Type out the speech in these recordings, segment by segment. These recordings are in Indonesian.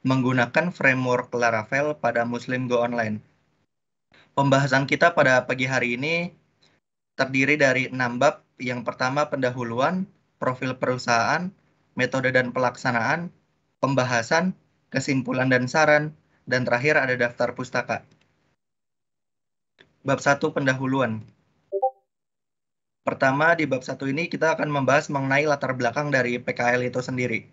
menggunakan framework Laravel pada Muslim Go Online. Pembahasan kita pada pagi hari ini terdiri dari 6 bab. Yang pertama pendahuluan, profil perusahaan, metode dan pelaksanaan, pembahasan, kesimpulan dan saran, dan terakhir ada daftar pustaka. Bab 1 pendahuluan. Pertama, di bab 1 ini kita akan membahas mengenai latar belakang dari PKL itu sendiri.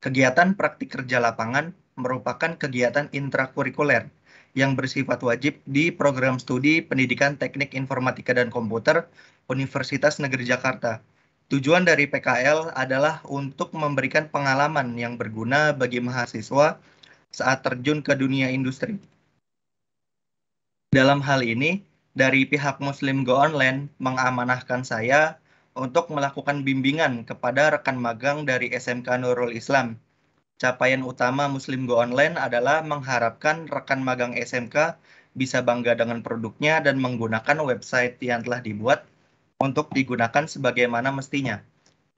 Kegiatan praktik kerja lapangan merupakan kegiatan intrakurikuler yang bersifat wajib di program studi Pendidikan Teknik Informatika dan Komputer Universitas Negeri Jakarta. Tujuan dari PKL adalah untuk memberikan pengalaman yang berguna bagi mahasiswa saat terjun ke dunia industri. Dalam hal ini, dari pihak Muslim Go Online mengamanahkan saya untuk melakukan bimbingan kepada rekan magang dari SMK Nurul Islam. Capaian utama Muslim Go Online adalah mengharapkan rekan magang SMK bisa bangga dengan produknya dan menggunakan website yang telah dibuat untuk digunakan sebagaimana mestinya.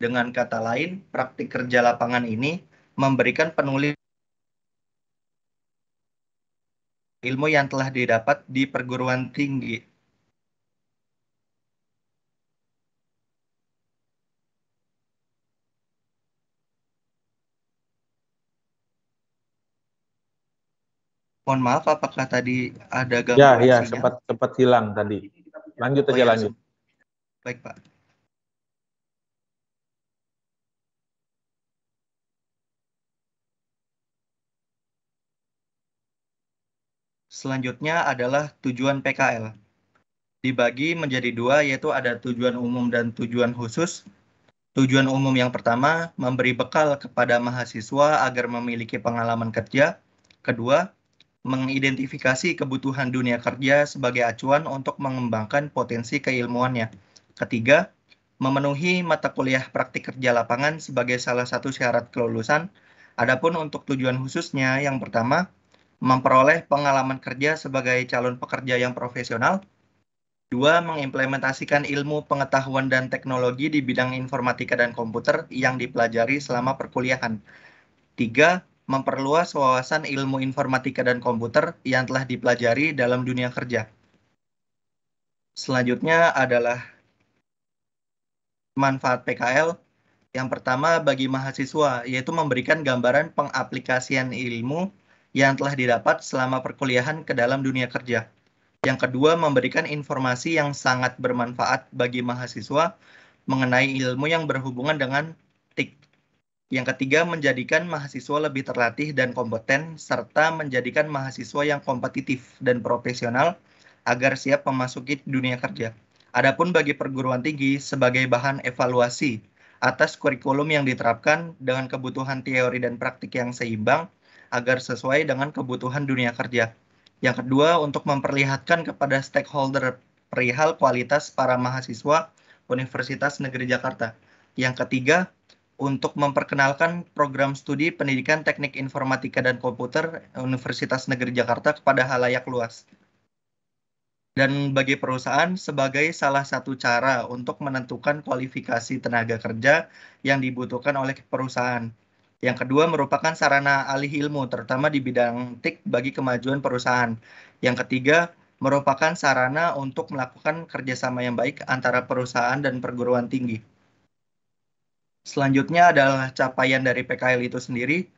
Dengan kata lain, praktik kerja lapangan ini memberikan penulis ilmu yang telah didapat di perguruan tinggi. Mohon maaf, apakah tadi ada gangguan Ya, sinyal? sempat hilang tadi. Lanjut Oh aja, ya, lanjut. baik Pak. Selanjutnya adalah tujuan PKL. Dibagi menjadi dua, yaitu ada tujuan umum dan tujuan khusus. Tujuan umum yang pertama, memberi bekal kepada mahasiswa agar memiliki pengalaman kerja. Kedua, mengidentifikasi kebutuhan dunia kerja sebagai acuan untuk mengembangkan potensi keilmuannya. Ketiga, memenuhi mata kuliah praktik kerja lapangan sebagai salah satu syarat kelulusan. Adapun untuk tujuan khususnya, yang pertama, memperoleh pengalaman kerja sebagai calon pekerja yang profesional. Dua, mengimplementasikan ilmu pengetahuan dan teknologi di bidang informatika dan komputer yang dipelajari selama perkuliahan. Tiga, memperluas wawasan ilmu informatika dan komputer yang telah dipelajari dalam dunia kerja. Selanjutnya adalah manfaat PKL. Yang pertama bagi mahasiswa, yaitu memberikan gambaran pengaplikasian ilmu yang telah didapat selama perkuliahan ke dalam dunia kerja. Yang kedua, memberikan informasi yang sangat bermanfaat bagi mahasiswa mengenai ilmu yang berhubungan dengan TIK. Yang ketiga, menjadikan mahasiswa lebih terlatih dan kompeten, serta menjadikan mahasiswa yang kompetitif dan profesional agar siap memasuki dunia kerja. Adapun bagi perguruan tinggi sebagai bahan evaluasi atas kurikulum yang diterapkan dengan kebutuhan teori dan praktik yang seimbang agar sesuai dengan kebutuhan dunia kerja. Yang kedua, untuk memperlihatkan kepada stakeholder perihal kualitas para mahasiswa Universitas Negeri Jakarta. Yang ketiga, untuk memperkenalkan program studi Pendidikan Teknik Informatika dan Komputer Universitas Negeri Jakarta kepada halayak luas. Dan bagi perusahaan sebagai salah satu cara untuk menentukan kualifikasi tenaga kerja yang dibutuhkan oleh perusahaan. Yang kedua merupakan sarana alih ilmu, terutama di bidang TIK bagi kemajuan perusahaan. Yang ketiga merupakan sarana untuk melakukan kerjasama yang baik antara perusahaan dan perguruan tinggi. Selanjutnya adalah capaian dari PKL itu sendiri.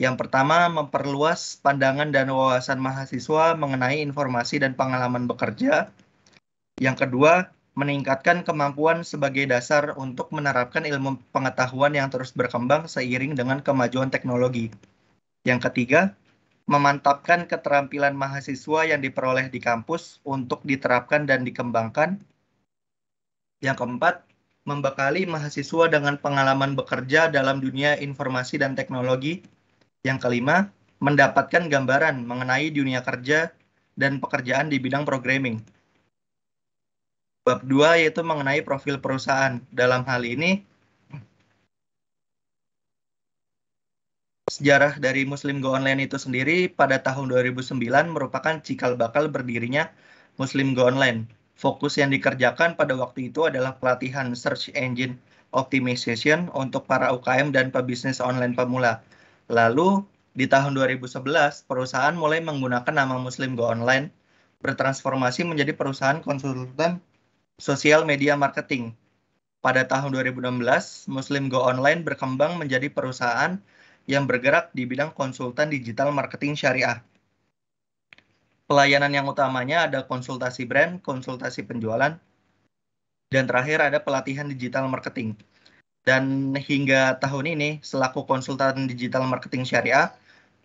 Yang pertama, memperluas pandangan dan wawasan mahasiswa mengenai informasi dan pengalaman bekerja. Yang kedua, meningkatkan kemampuan sebagai dasar untuk menerapkan ilmu pengetahuan yang terus berkembang seiring dengan kemajuan teknologi. Yang ketiga, memantapkan keterampilan mahasiswa yang diperoleh di kampus untuk diterapkan dan dikembangkan. Yang keempat, membekali mahasiswa dengan pengalaman bekerja dalam dunia informasi dan teknologi. Yang kelima, mendapatkan gambaran mengenai dunia kerja dan pekerjaan di bidang programming. Bab 2 yaitu mengenai profil perusahaan. Dalam hal ini, sejarah dari Muslim Go Online itu sendiri pada tahun 2009 merupakan cikal bakal berdirinya Muslim Go Online. Fokus yang dikerjakan pada waktu itu adalah pelatihan search engine optimization untuk para UKM dan pebisnis online pemula. Lalu, Di tahun 2011, perusahaan mulai menggunakan nama Muslim Go Online, bertransformasi menjadi perusahaan konsultan sosial media marketing. Pada tahun 2016, Muslim Go Online berkembang menjadi perusahaan yang bergerak di bidang konsultan digital marketing syariah. Pelayanan yang utamanya ada konsultasi brand, konsultasi penjualan, dan terakhir ada pelatihan digital marketing. Dan hingga tahun ini, selaku konsultan digital marketing syariah,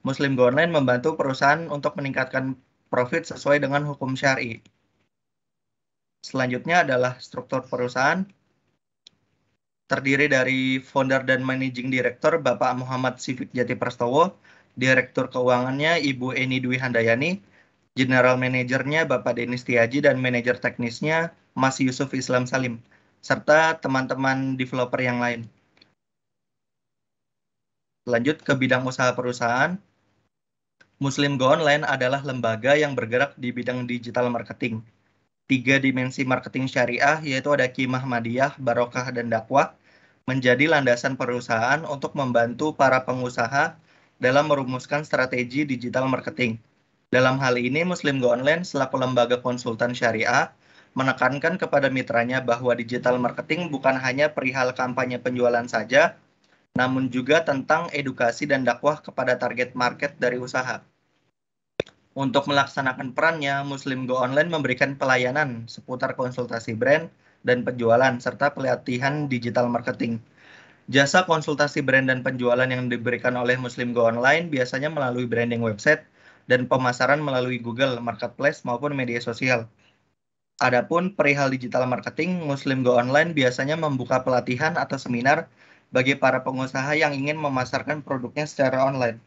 Muslim Go Online membantu perusahaan untuk meningkatkan profit sesuai dengan hukum syari. Selanjutnya adalah struktur perusahaan. Terdiri dari founder dan managing director Bapak Muhammad Sifik Jati Prastowo, direktur keuangannya Ibu Eni Dwi Handayani, general manajernya Bapak Denis Tiaji, dan manajer teknisnya Mas Yusuf Islam Salim, serta teman-teman developer yang lain. Lanjut ke bidang usaha perusahaan. Muslim Go Online adalah lembaga yang bergerak di bidang digital marketing. 3 dimensi marketing syariah, yaitu ada Qimah Madiyah, Barokah, dan Dakwah, menjadi landasan perusahaan untuk membantu para pengusaha dalam merumuskan strategi digital marketing. Dalam hal ini, Muslim Go Online selaku lembaga konsultan syariah menekankan kepada mitranya bahwa digital marketing bukan hanya perihal kampanye penjualan saja, namun juga tentang edukasi dan dakwah kepada target market dari usaha. Untuk melaksanakan perannya, Muslim Go Online memberikan pelayanan seputar konsultasi brand dan penjualan, serta pelatihan digital marketing. Jasa konsultasi brand dan penjualan yang diberikan oleh Muslim Go Online biasanya melalui branding website dan pemasaran melalui Google, Marketplace, maupun media sosial. Adapun perihal digital marketing, Muslim Go Online biasanya membuka pelatihan atau seminar bagi para pengusaha yang ingin memasarkan produknya secara online.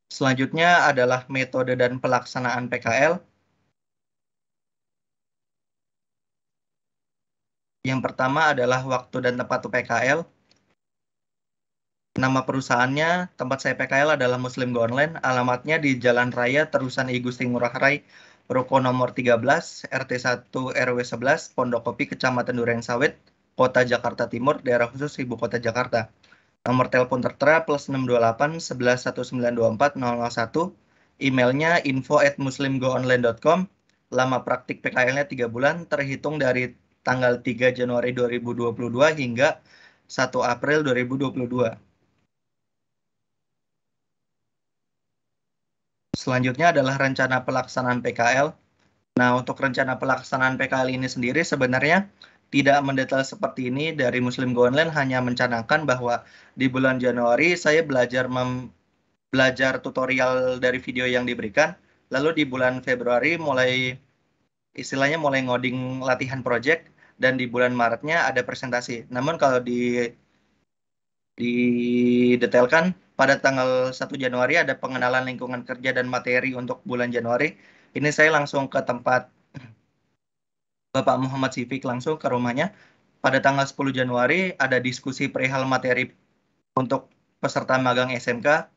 Selanjutnya adalah metode dan pelaksanaan PKL. Yang pertama adalah waktu dan tempat PKL. Nama perusahaannya, tempat saya PKL adalah Muslim Go Online. Alamatnya di Jalan Raya Terusan I Gusti Ngurah Rai, Ruko nomor 13, RT 1 RW 11, Pondok Kopi, Kecamatan Durensawit, Kota Jakarta Timur, daerah khusus Ibu Kota Jakarta. Nomor telepon tertera plus 628 11 1924 001. Emailnya info@muslimgoonline.com. Lama praktik PKL-nya 3 bulan, terhitung dari tanggal 3 Januari 2022 hingga 1 April 2022. Selanjutnya adalah rencana pelaksanaan PKL. Nah, untuk rencana pelaksanaan PKL ini sendiri sebenarnya tidak mendetail seperti ini. Dari Muslim Go Online hanya mencanangkan bahwa di bulan Januari saya belajar tutorial dari video yang diberikan. Lalu di bulan Februari istilahnya mulai ngoding latihan project, dan di bulan Maretnya ada presentasi. Namun kalau didetailkan, pada tanggal 1 Januari ada pengenalan lingkungan kerja dan materi untuk bulan Januari. Ini saya langsung ke tempat Bapak Muhammad Sifik, langsung ke rumahnya. Pada tanggal 10 Januari ada diskusi perihal materi untuk peserta magang SMK.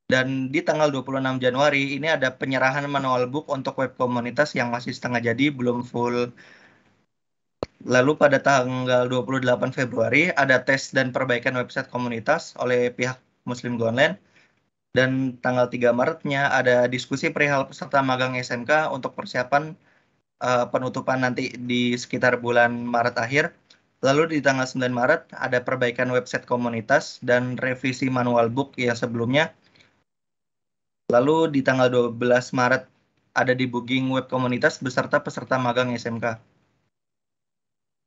Dan di tanggal 26 Januari ini ada penyerahan manual book untuk web komunitas yang masih setengah jadi, belum full. Lalu pada tanggal 28 Februari ada tes dan perbaikan website komunitas oleh pihak Muslim Go Online. Dan tanggal 3 Maretnya ada diskusi perihal peserta magang SMK untuk persiapan penutupan nanti di sekitar bulan Maret akhir. Lalu di tanggal 9 Maret ada perbaikan website komunitas dan revisi manual book yang sebelumnya. Lalu di tanggal 12 Maret ada debugging web komunitas beserta peserta magang SMK.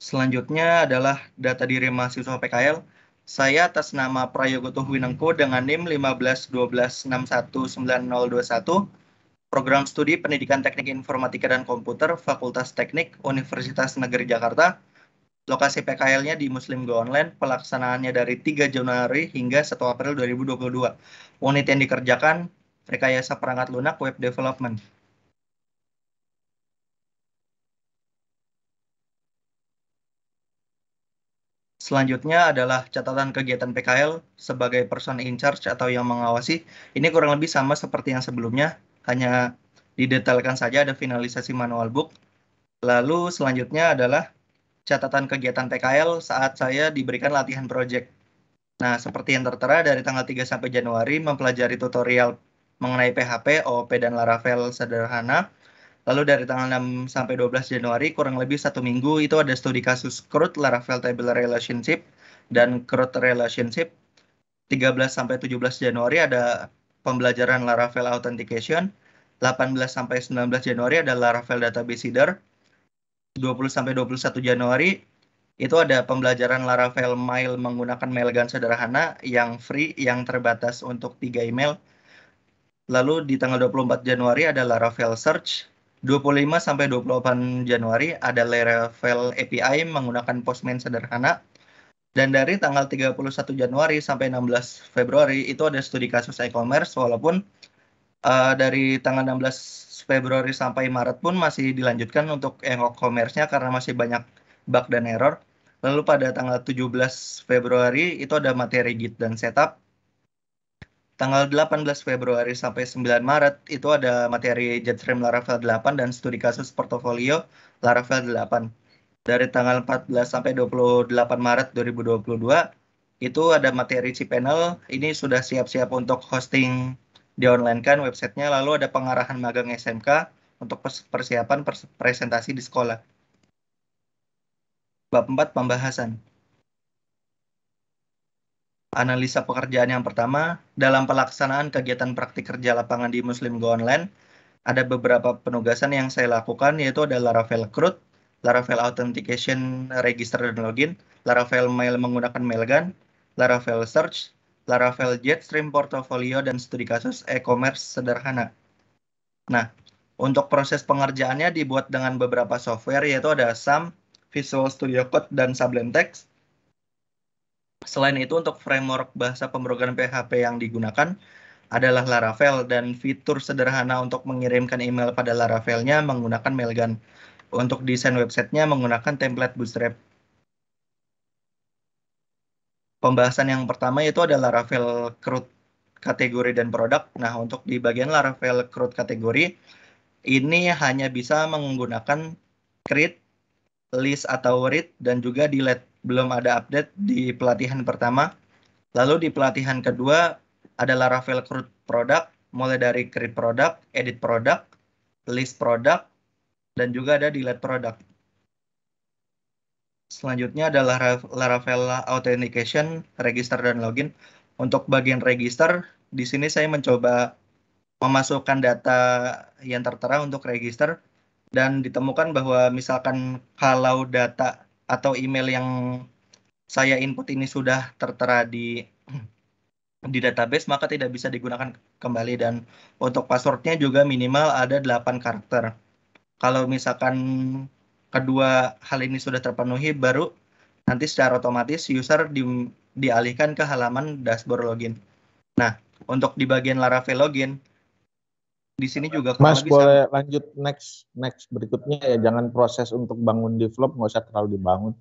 Selanjutnya adalah data diri mahasiswa PKL. Saya atas nama Prayogoto Winengko dengan NIM 1512619021, Program Studi Pendidikan Teknik Informatika dan Komputer, Fakultas Teknik, Universitas Negeri Jakarta. Lokasi PKL-nya di Muslim Go Online, pelaksanaannya dari 3 Januari hingga 1 April 2022. Unit yang dikerjakan, rekayasa perangkat lunak web development. Selanjutnya adalah catatan kegiatan PKL sebagai person in charge atau yang mengawasi. Ini kurang lebih sama seperti yang sebelumnya, hanya didetailkan saja ada finalisasi manual book. Lalu selanjutnya adalah catatan kegiatan PKL saat saya diberikan latihan project. Nah, seperti yang tertera dari tanggal 3 sampai Januari mempelajari tutorial mengenai PHP, OOP, dan Laravel sederhana. Lalu dari tanggal 6 sampai 12 Januari, kurang lebih 1 minggu, itu ada studi kasus CRUD, Laravel Table Relationship, dan CRUD Relationship. 13 sampai 17 Januari ada pembelajaran Laravel Authentication. 18 sampai 19 Januari ada Laravel Database Header. 20 sampai 21 Januari itu ada pembelajaran Laravel Mail menggunakan mailgun sederhana yang free, yang terbatas untuk 3 email. Lalu di tanggal 24 Januari ada Laravel Search. 25 sampai 28 Januari ada Laravel API menggunakan Postman sederhana. Dan dari tanggal 31 Januari sampai 16 Februari itu ada studi kasus e-commerce, walaupun dari tanggal 16 Februari sampai Maret pun masih dilanjutkan untuk e-commerce-nya karena masih banyak bug dan error. Lalu pada tanggal 17 Februari itu ada materi Git dan setup. Tanggal 18 Februari sampai 9 Maret itu ada materi Jetstream Laravel 8 dan studi kasus portofolio Laravel 8. Dari tanggal 14 sampai 28 Maret 2022 itu ada materi cPanel. Ini sudah siap-siap untuk hosting di online kan websitenya. Lalu ada pengarahan magang SMK untuk persiapan presentasi di sekolah. Bab 4 pembahasan. Analisa pekerjaan yang pertama, dalam pelaksanaan kegiatan praktik kerja lapangan di Muslim Go Online, ada beberapa penugasan yang saya lakukan, yaitu ada Laravel CRUD, Laravel Authentication Register dan Login, Laravel Mail menggunakan Mailgun, Laravel Search, Laravel Jetstream Portfolio, dan studi kasus e-commerce sederhana. Nah, untuk proses pengerjaannya dibuat dengan beberapa software, yaitu ada SAM, Visual Studio Code, dan Sublime Text. Selain itu, untuk framework bahasa pemrograman PHP yang digunakan adalah Laravel, dan fitur sederhana untuk mengirimkan email pada Laravelnya menggunakan Mailgun. Untuk desain websitenya menggunakan template Bootstrap. Pembahasan yang pertama itu adalah Laravel CRUD kategori dan produk. Nah, untuk di bagian Laravel CRUD kategori, ini hanya bisa menggunakan create, list atau read, dan juga delete. Belum ada update di pelatihan pertama. Lalu di pelatihan kedua ada Laravel CRUD product, mulai dari create product, edit product, list product, dan juga ada delete product. Selanjutnya adalah Laravel Authentication, Register, dan Login. Untuk bagian register, di sini saya mencoba memasukkan data yang tertera untuk register, dan ditemukan bahwa misalkan kalau data atau email yang saya input ini sudah tertera di database, maka tidak bisa digunakan kembali, dan untuk passwordnya juga minimal ada 8 karakter. Kalau misalkan kedua hal ini sudah terpenuhi, baru nanti secara otomatis user dialihkan ke halaman dashboard login. Nah, untuk di bagian Laravel login, di sini juga kurang Mas lebih boleh lanjut next berikutnya ya, jangan proses untuk bangun develop, nggak usah terlalu dibangun.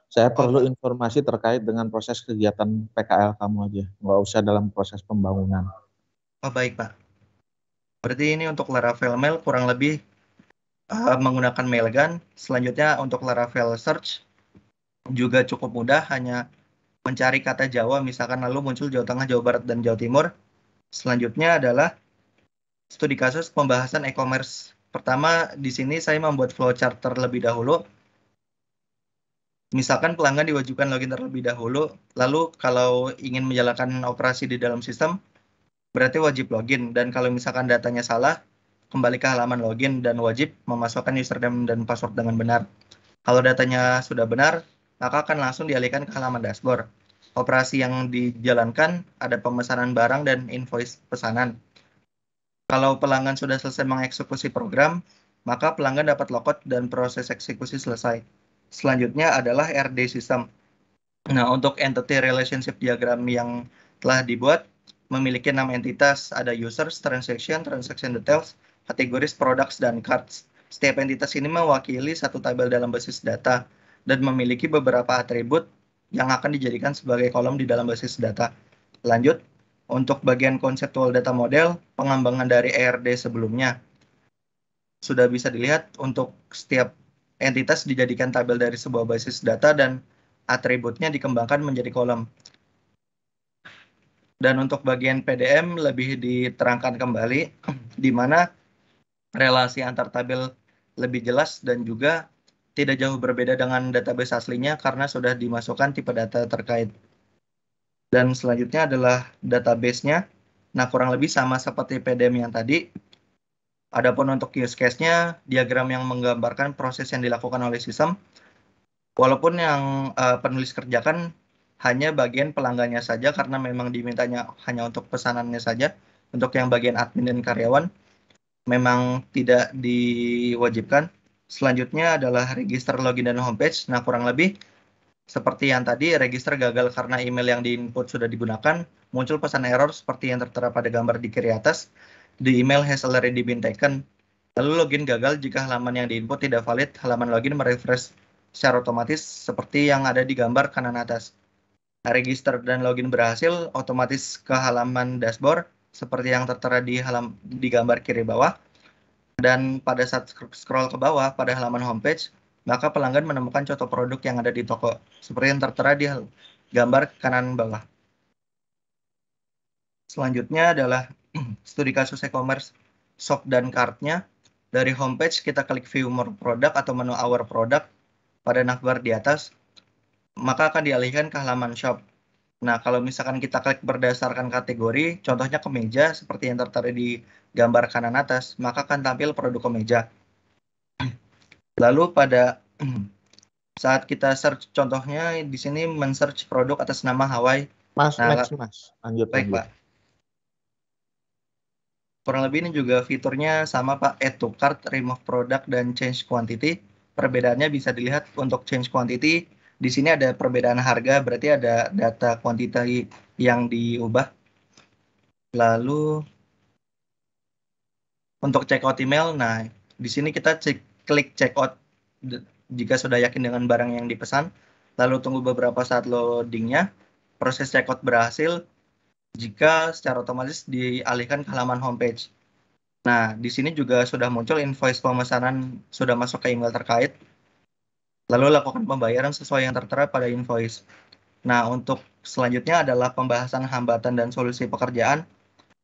Saya perlu informasi terkait dengan proses kegiatan PKL kamu aja, nggak usah dalam proses pembangunan. Oh baik Pak. Berarti ini untuk Laravel Mail kurang lebih menggunakan Mailgun. Selanjutnya untuk Laravel Search juga cukup mudah, hanya mencari kata Jawa misalkan lalu muncul Jawa Tengah, Jawa Barat, dan Jawa Timur. Selanjutnya adalah studi kasus pembahasan e-commerce. Pertama, di sini saya membuat flowchart terlebih dahulu. Misalkan pelanggan diwajibkan login terlebih dahulu, lalu kalau ingin menjalankan operasi di dalam sistem, berarti wajib login. Dan kalau misalkan datanya salah, kembali ke halaman login dan wajib memasukkan username dan password dengan benar. Kalau datanya sudah benar, maka akan langsung dialihkan ke halaman dashboard. Operasi yang dijalankan ada pemesanan barang dan invoice pesanan. Kalau pelanggan sudah selesai mengeksekusi program, maka pelanggan dapat logout dan proses eksekusi selesai. Selanjutnya adalah RD system. Nah, untuk entity relationship diagram yang telah dibuat, memiliki 6 entitas, ada users, transaction details, categories, products, dan cards. Setiap entitas ini mewakili satu tabel dalam basis data dan memiliki beberapa atribut yang akan dijadikan sebagai kolom di dalam basis data. Lanjut, untuk bagian konseptual data model, pengembangan dari ERD sebelumnya. Sudah bisa dilihat untuk setiap entitas dijadikan tabel dari sebuah basis data dan atributnya dikembangkan menjadi kolom. Dan untuk bagian PDM lebih diterangkan kembali, di mana relasi antar tabel lebih jelas dan juga tidak jauh berbeda dengan database aslinya karena sudah dimasukkan tipe data terkait. Dan selanjutnya adalah database-nya. Nah, kurang lebih sama seperti PDM yang tadi. Adapun untuk use case-nya, diagram yang menggambarkan proses yang dilakukan oleh sistem. Walaupun yang penulis kerjakan hanya bagian pelanggannya saja karena memang dimintanya hanya untuk pesanannya saja. Untuk yang bagian admin dan karyawan memang tidak diwajibkan. Selanjutnya adalah register login dan homepage. Nah, kurang lebih seperti yang tadi, register gagal karena email yang diinput sudah digunakan, muncul pesan error seperti yang tertera pada gambar di kiri atas. The email has already been taken. Lalu login gagal jika halaman yang diinput tidak valid, halaman login merefresh secara otomatis seperti yang ada di gambar kanan atas. Register dan login berhasil, otomatis ke halaman dashboard seperti yang tertera di gambar kiri bawah. Dan pada saat scroll ke bawah pada halaman homepage, maka pelanggan menemukan contoh produk yang ada di toko, seperti yang tertera di gambar kanan bawah. Selanjutnya adalah studi kasus e-commerce shop dan cart-nya. Dari homepage kita klik view more product atau menu our product pada navbar di atas, maka akan dialihkan ke halaman shop. Nah, kalau misalkan kita klik berdasarkan kategori, contohnya kemeja seperti yang tertera di gambar kanan atas, maka akan tampil produk kemeja. Lalu pada saat kita search, contohnya di sini men-search produk atas nama Hawaii. Mas, Nah, Mas. Lanjut, baik, lanjut. Pak. Kurang lebih ini juga fiturnya sama, Pak. Add to cart, remove product, dan change quantity. Perbedaannya bisa dilihat untuk change quantity. Di sini ada perbedaan harga, berarti ada data quantity yang diubah. Lalu untuk checkout email, nah di sini kita klik checkout jika sudah yakin dengan barang yang dipesan. Lalu tunggu beberapa saat loadingnya. Proses checkout berhasil jika secara otomatis dialihkan ke halaman homepage. Nah, di sini juga sudah muncul invoice pemesanan sudah masuk ke email terkait. Lalu lakukan pembayaran sesuai yang tertera pada invoice. Nah, untuk selanjutnya adalah pembahasan hambatan dan solusi pekerjaan.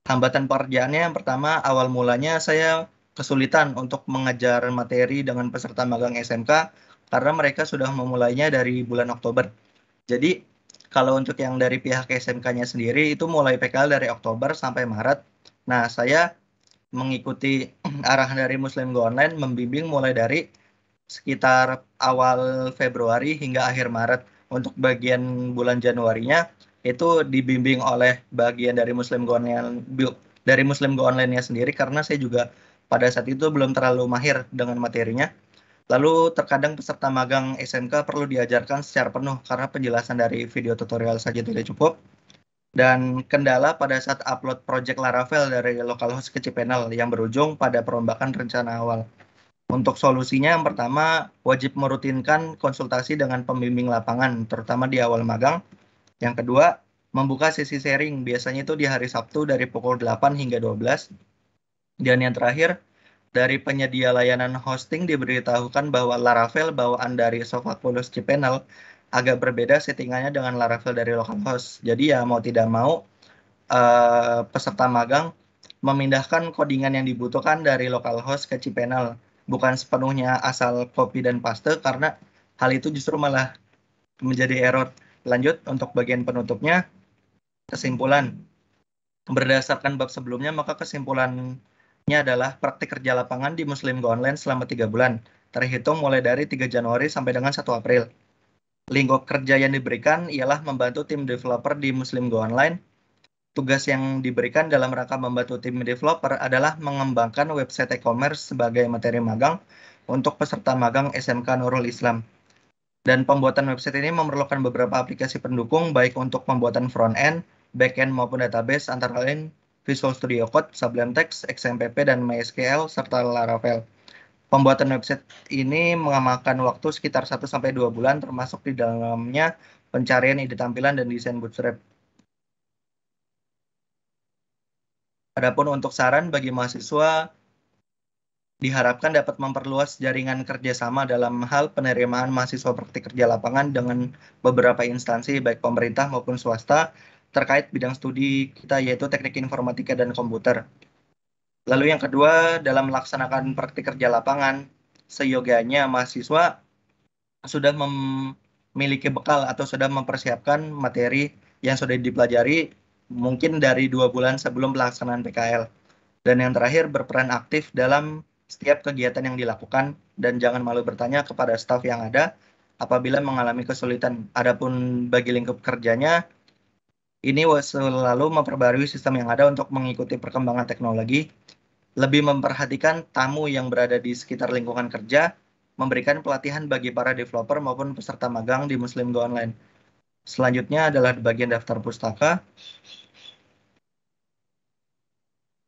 Hambatan pekerjaannya yang pertama, awal mulanya saya kesulitan untuk mengajar materi dengan peserta magang SMK karena mereka sudah memulainya dari bulan Oktober. Jadi, kalau untuk yang dari pihak SMK-nya sendiri itu mulai PKL dari Oktober sampai Maret. Nah, saya mengikuti arahan dari Muslim Go Online membimbing mulai dari sekitar awal Februari hingga akhir Maret. Untuk bagian bulan Januarinya itu dibimbing oleh bagian dari Muslim Go Online, dari Muslim Go Online-nya sendiri karena saya juga pada saat itu belum terlalu mahir dengan materinya. Lalu terkadang peserta magang SMK perlu diajarkan secara penuh karena penjelasan dari video tutorial saja tidak cukup. Dan kendala pada saat upload project Laravel dari localhost ke cPanel yang berujung pada perombakan rencana awal. Untuk solusinya yang pertama, wajib merutinkan konsultasi dengan pembimbing lapangan, terutama di awal magang. Yang kedua, membuka sesi sharing, biasanya itu di hari Sabtu dari pukul 8 hingga 12. Dan yang terakhir, dari penyedia layanan hosting diberitahukan bahwa Laravel bawaan dari Sofaculous cPanel agak berbeda settingannya dengan Laravel dari localhost. Jadi ya mau tidak mau, peserta magang memindahkan codingan yang dibutuhkan dari localhost ke cPanel, bukan sepenuhnya asal copy dan paste karena hal itu justru malah menjadi error. Lanjut untuk bagian penutupnya, kesimpulan. Berdasarkan bab sebelumnya, maka kesimpulannya adalah praktik kerja lapangan di Muslim Go Online selama 3 bulan, terhitung mulai dari 3 Januari sampai dengan 1 April. Lingkup kerja yang diberikan ialah membantu tim developer di Muslim Go Online. Tugas yang diberikan dalam rangka membantu tim developer adalah mengembangkan website e-commerce sebagai materi magang untuk peserta magang SMK Nurul Islam. Dan pembuatan website ini memerlukan beberapa aplikasi pendukung baik untuk pembuatan front-end, back-end maupun database antara lain Visual Studio Code, Sublime Text, XMPP, dan MySQL, serta Laravel. Pembuatan website ini memakan waktu sekitar 1-2 bulan termasuk di dalamnya pencarian ide tampilan dan desain bootstrap. Adapun untuk saran bagi mahasiswa, diharapkan dapat memperluas jaringan kerjasama dalam hal penerimaan mahasiswa praktik kerja lapangan dengan beberapa instansi baik pemerintah maupun swasta terkait bidang studi kita yaitu teknik informatika dan komputer. Lalu yang kedua, dalam melaksanakan praktik kerja lapangan, seyogianya mahasiswa sudah memiliki bekal atau sudah mempersiapkan materi yang sudah dipelajari mungkin dari 2 bulan sebelum pelaksanaan PKL. Dan yang terakhir, berperan aktif dalam setiap kegiatan yang dilakukan dan jangan malu bertanya kepada staf yang ada apabila mengalami kesulitan. Adapun bagi lingkup kerjanya, ini selalu memperbarui sistem yang ada untuk mengikuti perkembangan teknologi, lebih memperhatikan tamu yang berada di sekitar lingkungan kerja, memberikan pelatihan bagi para developer maupun peserta magang di Muslim Go Online. Selanjutnya adalah bagian daftar pustaka.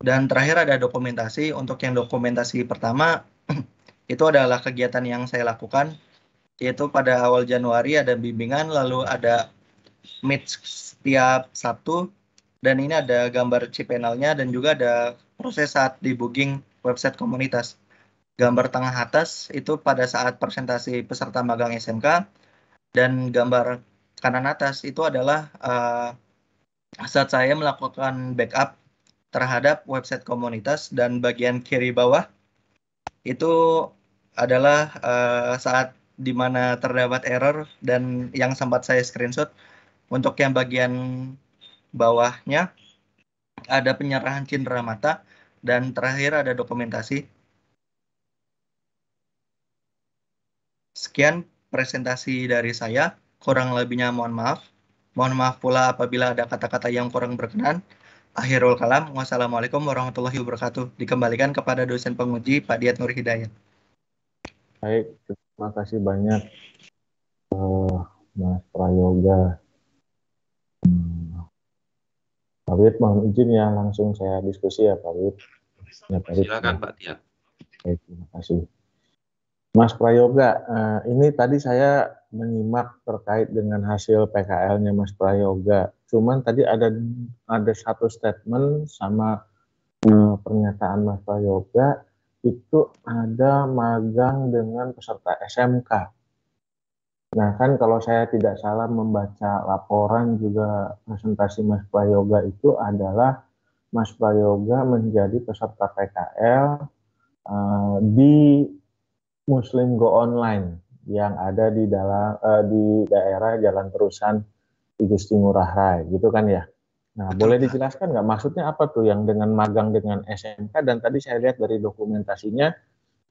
Dan terakhir ada dokumentasi. Untuk yang dokumentasi pertama, itu adalah kegiatan yang saya lakukan, yaitu pada awal Januari ada bimbingan, lalu ada meet setiap Sabtu, dan ini ada gambar cPanel-nya dan juga ada proses saat debugging website komunitas. Gambar tengah atas itu pada saat presentasi peserta magang SMK, dan gambar kanan atas itu adalah saat saya melakukan backup terhadap website komunitas, dan bagian kiri bawah itu adalah saat di mana terdapat error dan yang sempat saya screenshot. Untuk yang bagian bawahnya ada penyerahan cindera mata, dan terakhir ada dokumentasi. Sekian presentasi dari saya, kurang lebihnya mohon maaf. Mohon maaf pula apabila ada kata-kata yang kurang berkenan. Akhirul kalam, wassalamualaikum warahmatullahi wabarakatuh. Dikembalikan kepada dosen penguji Pak Diat Nur Hidayat. Baik, terima kasih banyak Mas Prayoga. Pak Wid, mohon izin ya langsung saya diskusi ya Pak Wid. Ya, Pak Wid. Silakan Pak Diat. Baik, terima kasih. Mas Prayoga, ini tadi saya menyimak terkait dengan hasil PKL-nya Mas Prayoga. Cuman tadi ada satu statement sama pernyataan Mas Prayoga itu ada magang dengan peserta SMK. Nah kan kalau saya tidak salah membaca laporan juga presentasi Mas Prayoga itu adalah Mas Prayoga menjadi peserta PKL di Muslim Go Online yang ada di daerah Jalan Terusan Igusti Ngurah Rai, gitu kan ya. Nah, boleh dijelaskan nggak maksudnya apa tuh yang dengan magang dengan SMK, dan tadi saya lihat dari dokumentasinya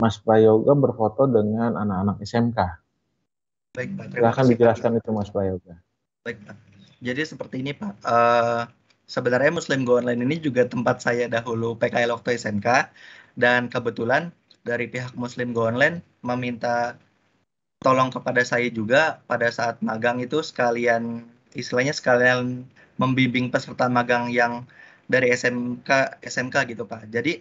Mas Prayoga berfoto dengan anak-anak SMK. Baik Pak, Silahkan dijelaskan Pak. Itu Mas Prayoga. Baik Pak, jadi seperti ini Pak. Sebenarnya Muslim Go Online ini juga tempat saya dahulu PKL waktu SMK, dan kebetulan dari pihak Muslim Go Online meminta tolong kepada saya juga pada saat magang itu istilahnya sekalian membimbing peserta magang yang dari SMK gitu Pak. Jadi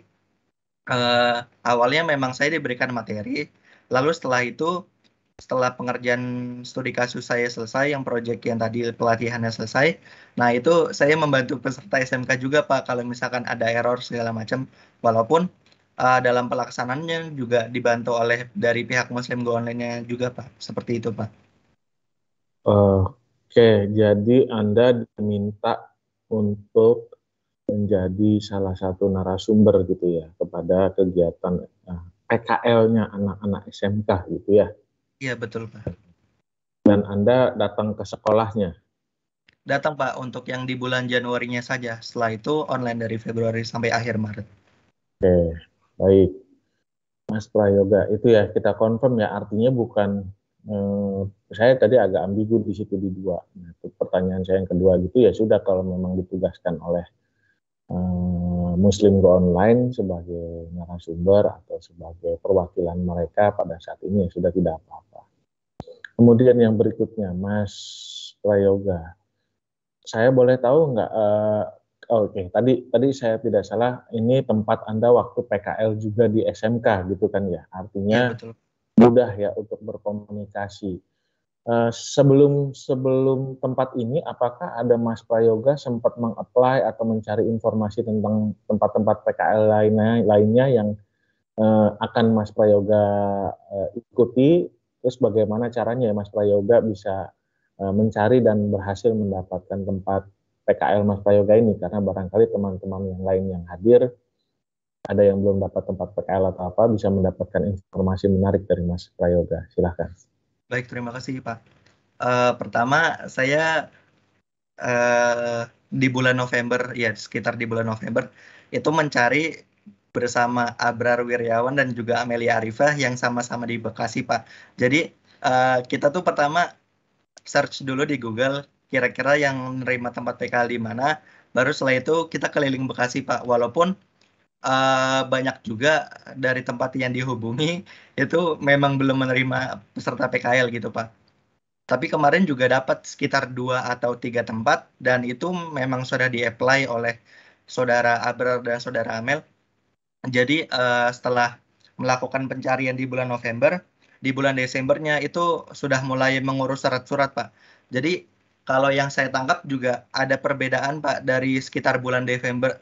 awalnya memang saya diberikan materi, lalu setelah pengerjaan studi kasus saya selesai, yang proyek yang tadi pelatihannya selesai, nah itu saya membantu peserta SMK juga Pak kalau misalkan ada error segala macam, walaupun dalam pelaksanaannya juga dibantu oleh dari pihak Muslim Go Online-nya juga Pak, seperti itu Pak. Oke, jadi Anda diminta untuk menjadi salah satu narasumber gitu ya kepada kegiatan PKL-nya anak-anak SMK gitu ya. Iya betul Pak. Dan Anda datang ke sekolahnya? Datang Pak, untuk yang di bulan Januarinya saja. Setelah itu online dari Februari sampai akhir Maret. Oke, baik. Mas Prayoga, itu ya kita confirm ya, artinya bukan, saya tadi agak ambigu di situ di dua. Nah, itu pertanyaan saya yang kedua gitu ya, sudah kalau memang ditugaskan oleh Muslim Go Online sebagai narasumber atau sebagai perwakilan mereka pada saat ini ya sudah tidak apa-apa. Kemudian yang berikutnya, Mas Prayoga, saya boleh tahu nggak? Oke, tadi saya tidak salah, ini tempat Anda waktu PKL juga di SMK gitu kan ya? Artinya betul. Mudah ya untuk berkomunikasi. Sebelum tempat ini, apakah ada Mas Prayoga sempat meng-apply atau mencari informasi tentang tempat-tempat PKL lainnya yang akan Mas Prayoga ikuti? Terus bagaimana caranya Mas Prayoga bisa mencari dan berhasil mendapatkan tempat PKL Mas Prayoga ini, karena barangkali teman-teman yang lain yang hadir ada yang belum dapat tempat PKL atau apa, bisa mendapatkan informasi menarik dari Mas Prayoga. Silahkan. Baik, terima kasih Pak. Pertama, saya di bulan November, ya sekitar di bulan November, itu mencari bersama Abrar Wiryawan dan juga Amelia Arifah yang sama-sama di Bekasi, Pak. Jadi kita tuh pertama search dulu di Google kira-kira yang menerima tempat PKL di mana, baru setelah itu kita keliling Bekasi, Pak. Walaupun banyak juga dari tempat yang dihubungi itu memang belum menerima peserta PKL gitu, Pak. Tapi kemarin juga dapat sekitar 2 atau 3 tempat dan itu memang sudah di-apply oleh saudara Abrar dan saudara Amel. Jadi setelah melakukan pencarian di bulan November, di bulan Desembernya itu sudah mulai mengurus surat-surat, Pak. Jadi kalau yang saya tangkap juga ada perbedaan, Pak, dari sekitar bulan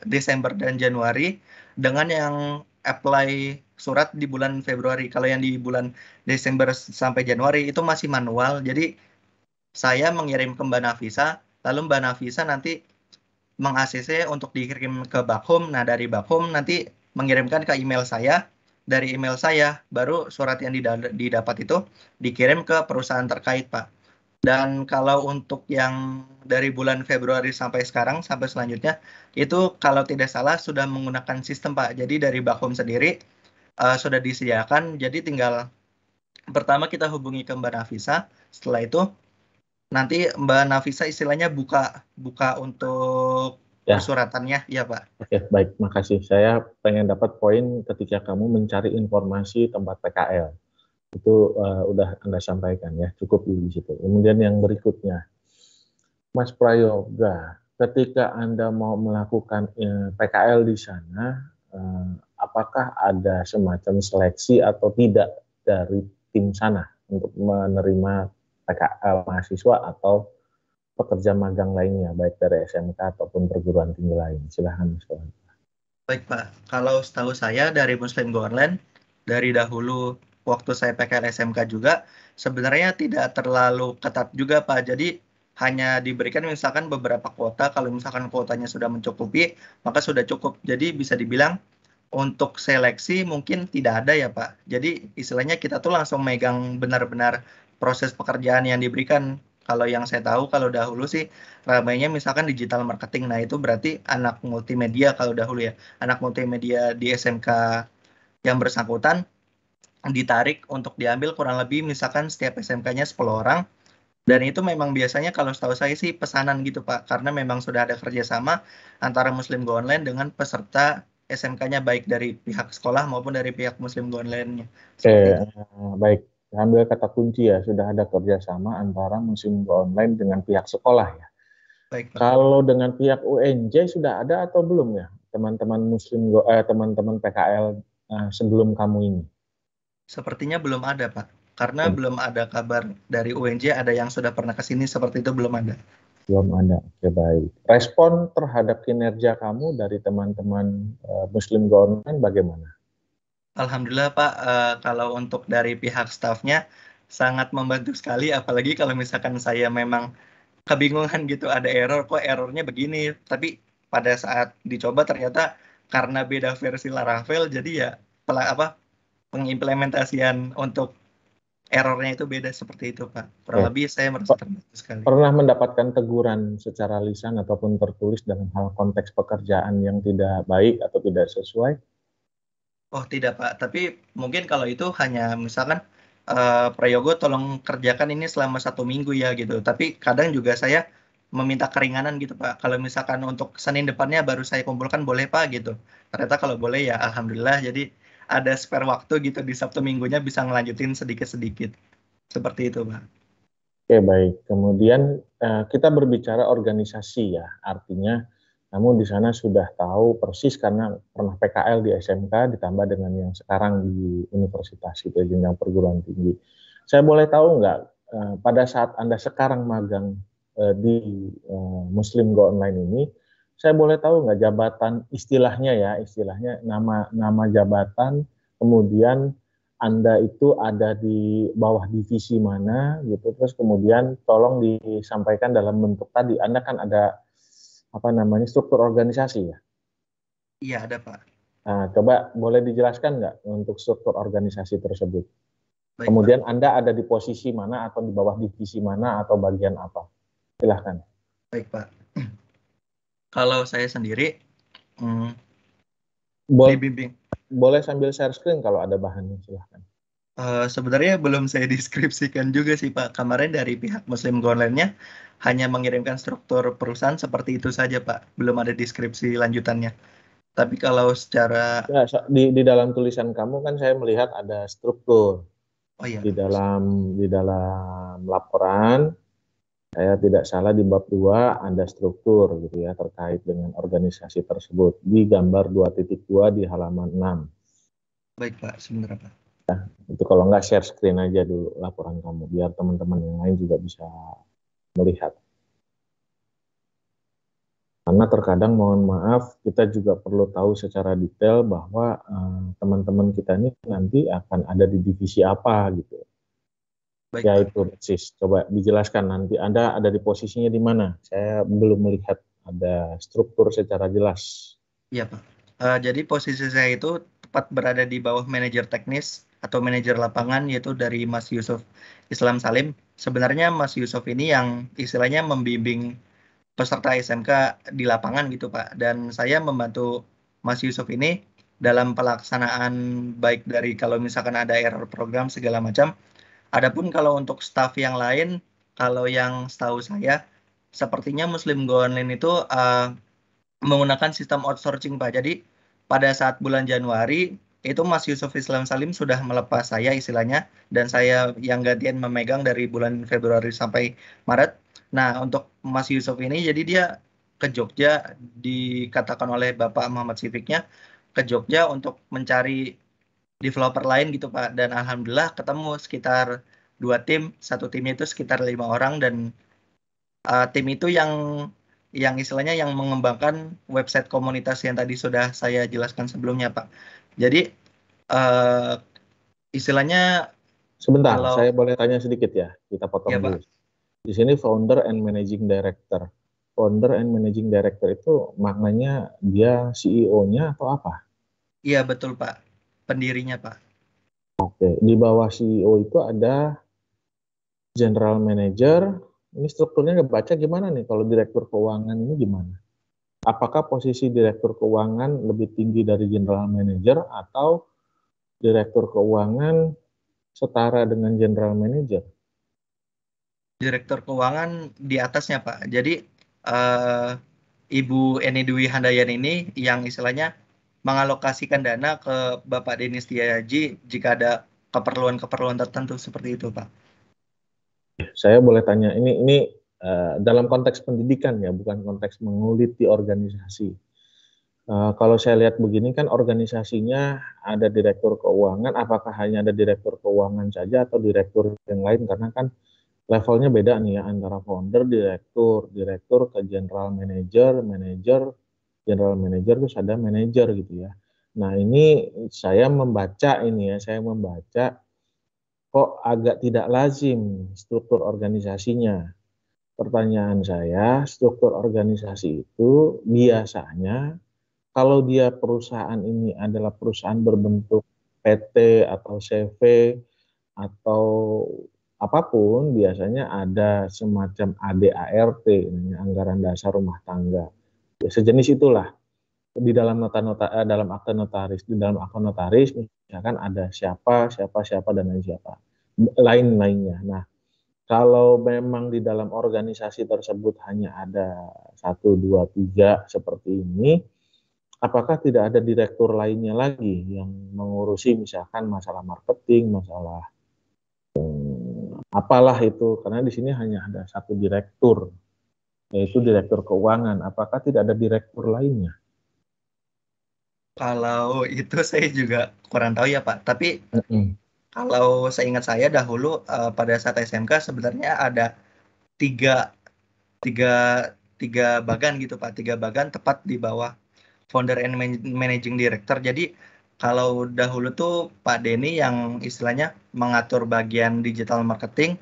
Desember dan Januari dengan yang apply surat di bulan Februari. Kalau yang di bulan Desember sampai Januari itu masih manual. Jadi saya mengirim ke Mbak Nafisa, lalu Mbak Nafisa nanti meng-ACC untuk dikirim ke Bakhum. Nah, dari Bakhum nanti mengirimkan ke email saya. Dari email saya, baru surat yang didapat itu dikirim ke perusahaan terkait, Pak. Dan kalau untuk yang dari bulan Februari sampai sekarang, sampai selanjutnya, itu kalau tidak salah sudah menggunakan sistem, Pak. Jadi dari Bakhum sendiri sudah disediakan, jadi tinggal pertama kita hubungi ke Mbak Nafisa, setelah itu nanti Mbak Nafisa istilahnya buka buka untuk Ya, persyaratannya, ya Pak. oke, baik, makasih. Saya pengen dapat poin ketika kamu mencari informasi tempat PKL. Itu udah Anda sampaikan ya, cukup di situ. Kemudian yang berikutnya, Mas Prayoga, ketika Anda mau melakukan PKL di sana, apakah ada semacam seleksi atau tidak dari tim sana untuk menerima PKL mahasiswa atau pekerja magang lainnya, baik dari SMK ataupun perguruan tinggi lain? Silahkan, Mas Prayoga. Baik Pak, kalau setahu saya dari Muslim Go Online, dari dahulu waktu saya PKL SMK juga, sebenarnya tidak terlalu ketat juga Pak. Jadi hanya diberikan misalkan beberapa kuota, kalau misalkan kuotanya sudah mencukupi, maka sudah cukup. Jadi bisa dibilang untuk seleksi mungkin tidak ada ya Pak. Jadi istilahnya kita tuh langsung megang benar-benar proses pekerjaan yang diberikan. Kalau yang saya tahu, kalau dahulu sih ramainya misalkan digital marketing. Nah itu berarti anak multimedia kalau dahulu ya. Anak multimedia di SMK yang bersangkutan ditarik untuk diambil kurang lebih misalkan setiap SMK-nya 10 orang. Dan itu memang biasanya kalau setahu saya sih pesanan gitu Pak, karena memang sudah ada kerjasama antara Muslim Go Online dengan peserta SMK-nya baik dari pihak sekolah maupun dari pihak Muslim Go Online-nya. Oke, Seperti itu. baik. Ambil kata kunci ya, sudah ada kerjasama antara musim online dengan pihak sekolah ya. Baik Pak. Kalau dengan pihak UNJ sudah ada atau belum ya, teman-teman teman-teman PKL sebelum kamu ini? Sepertinya belum ada Pak, karena Belum, belum ada kabar dari UNJ ada yang sudah pernah ke sini seperti itu belum ada. belum ada. Oke, baik. Respon terhadap kinerja kamu dari teman-teman Muslim Go Online bagaimana? Alhamdulillah Pak, kalau untuk dari pihak stafnya sangat membantu sekali, apalagi kalau misalkan saya memang kebingungan gitu ada error kok errornya begini tapi pada saat dicoba ternyata karena beda versi Laravel jadi ya apa pengimplementasian untuk errornya itu beda seperti itu Pak, kurang Oke. lebih saya merasa terbantu sekali. Pernah mendapatkan teguran secara lisan ataupun tertulis dalam hal konteks pekerjaan yang tidak baik atau tidak sesuai? Oh tidak Pak, tapi mungkin kalau itu hanya misalkan Prayogo tolong kerjakan ini selama 1 minggu ya gitu. Tapi kadang juga saya meminta keringanan gitu Pak. Kalau misalkan untuk Senin depannya baru saya kumpulkan boleh Pak gitu. Ternyata kalau boleh ya Alhamdulillah. Jadi ada spare waktu gitu di Sabtu Minggunya bisa ngelanjutin sedikit-sedikit. Seperti itu Pak. Oke, baik. Kemudian kita berbicara organisasi ya, artinya kamu di sana sudah tahu persis karena pernah PKL di SMK ditambah dengan yang sekarang di universitas gitu, jenjang perguruan tinggi. Saya boleh tahu nggak pada saat Anda sekarang magang di Muslim Go Online ini, saya boleh tahu nggak jabatan istilahnya ya, istilahnya nama jabatan, kemudian anda itu ada di bawah divisi mana gitu, terus kemudian tolong disampaikan dalam bentuk tadi. Anda kan ada struktur organisasi ya. Iya, ada Pak. Nah, coba boleh dijelaskan nggak untuk struktur organisasi tersebut? Baik Pak. Kemudian Anda ada di posisi mana atau di bawah divisi mana atau bagian apa? Silahkan. Baik Pak. Kalau saya sendiri hmm, Bo- dibimbing. Boleh sambil share screen kalau ada bahannya, silahkan. Sebenarnya belum saya deskripsikan juga sih Pak. Kemarin dari pihak Muslim Go Online-nya hanya mengirimkan struktur perusahaan seperti itu saja Pak. Belum ada deskripsi lanjutannya. Tapi kalau secara Ya, di dalam tulisan kamu kan saya melihat ada struktur oh iya, di dalam laporan. Saya tidak salah di bab 2 ada struktur gitu ya terkait dengan organisasi tersebut di gambar 2.2 di halaman 6. baik Pak, sebentar Pak. Itu kalau nggak share screen aja dulu laporan kamu biar teman-teman yang lain juga bisa melihat. Karena terkadang mohon maaf kita juga perlu tahu secara detail bahwa teman-teman kita ini nanti akan ada di divisi apa gitu. Baik Ya Pak. itu persis. Coba dijelaskan nanti Anda ada di posisinya di mana. Saya belum melihat ada struktur secara jelas. Iya Pak. Jadi posisi saya itu tepat berada di bawah manajer teknis atau manajer lapangan yaitu dari Mas Yusuf Islam Salim. Sebenarnya Mas Yusuf ini yang istilahnya membimbing peserta SMK di lapangan gitu Pak. Dan saya membantu Mas Yusuf ini dalam pelaksanaan baik dari kalau misalkan ada error program segala macam. Adapun kalau untuk staff yang lain, kalau yang setahu saya, sepertinya Muslim Go Online itu menggunakan sistem outsourcing Pak. Jadi pada saat bulan Januari itu Mas Yusuf Islam Salim sudah melepas saya istilahnya dan saya yang gantian memegang dari bulan Februari sampai Maret. Nah, untuk Mas Yusuf ini jadi dia ke Jogja dikatakan oleh Bapak Muhammad Sifiknya ke Jogja untuk mencari developer lain gitu Pak dan alhamdulillah ketemu sekitar 2 tim, satu timnya itu sekitar 5 orang dan tim itu yang istilahnya yang mengembangkan website komunitas yang tadi sudah saya jelaskan sebelumnya, Pak. Jadi uh, istilahnya Sebentar, kalau saya boleh tanya sedikit ya. Kita potong ya, dulu. Pak. Di sini founder and managing director. Founder and managing director itu maknanya dia CEO-nya atau apa? Iya betul, Pak. Pendirinya, Pak. Oke, di bawah CEO itu ada general manager. Ini strukturnya ngebaca gimana nih? Kalau direktur keuangan ini gimana? Apakah posisi direktur keuangan lebih tinggi dari general manager atau direktur keuangan setara dengan general manager? Direktur keuangan di atasnya, Pak. Jadi uh, Ibu Eni Dwi Handayani ini yang istilahnya mengalokasikan dana ke Bapak Denis Setiaji jika ada keperluan-keperluan tertentu seperti itu, Pak. Saya boleh tanya, ini dalam konteks pendidikan ya, bukan konteks menguliti organisasi. Kalau saya lihat begini kan organisasinya ada direktur keuangan, apakah hanya ada direktur keuangan saja atau direktur yang lain? Karena kan levelnya beda nih ya antara founder, direktur, direktur ke general manager, manager, general manager terus ada manager gitu ya. Nah ini saya membaca kok agak tidak lazim struktur organisasinya. Pertanyaan saya, struktur organisasi itu biasanya kalau dia perusahaan ini adalah perusahaan berbentuk PT atau CV atau apapun, biasanya ada semacam ADART, anggaran dasar rumah tangga. Ya, sejenis itulah di dalam dalam akte notaris. Di dalam akte notaris misalkan ada siapa, siapa, siapa dan lain siapa. Lain-lainnya. Nah, kalau memang di dalam organisasi tersebut hanya ada 1, 2, 3 seperti ini, apakah tidak ada direktur lainnya lagi yang mengurusi misalkan masalah marketing, masalah apalah itu, karena di sini hanya ada satu direktur, yaitu direktur keuangan. Apakah tidak ada direktur lainnya? Kalau itu saya juga kurang tahu ya Pak. Tapi kalau seingat saya dahulu pada saat SMK sebenarnya ada tiga, tiga, tiga bagan gitu Pak. 3 bagan tepat di bawah founder and managing director. Jadi kalau dahulu tuh Pak Denny yang istilahnya mengatur bagian digital marketing.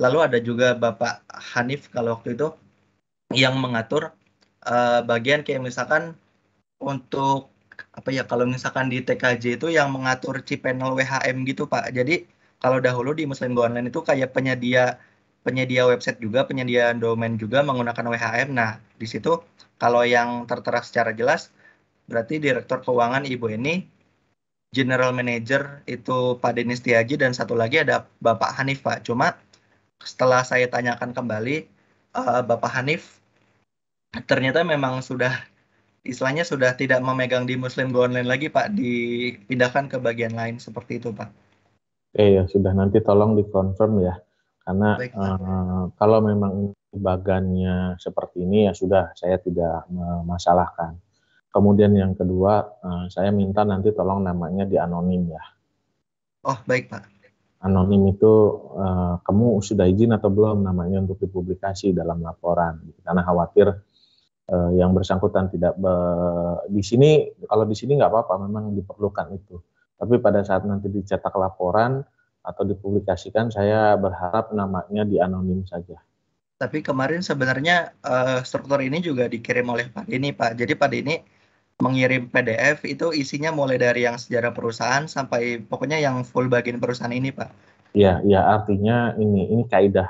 Lalu ada juga Bapak Hanif kalau waktu itu yang mengatur bagian kayak misalkan untuk apa ya, kalau misalkan di TKJ itu yang mengatur cPanel WHM gitu Pak. Jadi kalau dahulu di Muslim Go Online itu kayak penyedia penyedia website juga, penyedia domain juga menggunakan WHM. Nah, di situ kalau yang tertera secara jelas berarti Direktur Keuangan Ibu ini, General Manager itu Pak Denis Tiaji, dan satu lagi ada Bapak Hanif Pak. Cuma setelah saya tanyakan kembali, Bapak Hanif ternyata memang sudah istilahnya sudah tidak memegang di Muslim Go Online lagi Pak, dipindahkan ke bagian lain seperti itu Pak. Ya sudah, nanti tolong dikonfirm ya. Karena Baik Pak. kalau memang bagannya seperti ini ya sudah, saya tidak memasalahkan. Kemudian yang kedua, saya minta nanti tolong namanya dianonim ya. Oh baik Pak. Anonim itu kamu sudah izin atau belum namanya untuk dipublikasi dalam laporan. Karena khawatir yang bersangkutan tidak di sini, kalau di sini nggak apa-apa, memang diperlukan itu. Tapi pada saat nanti dicetak laporan atau dipublikasikan, saya berharap namanya dianonim saja. Tapi kemarin sebenarnya struktur ini juga dikirim oleh Pak Deni Pak. Jadi Pak Deni mengirim PDF itu isinya mulai dari yang sejarah perusahaan sampai pokoknya yang full bagian perusahaan ini Pak. Ya, ya artinya ini kaidah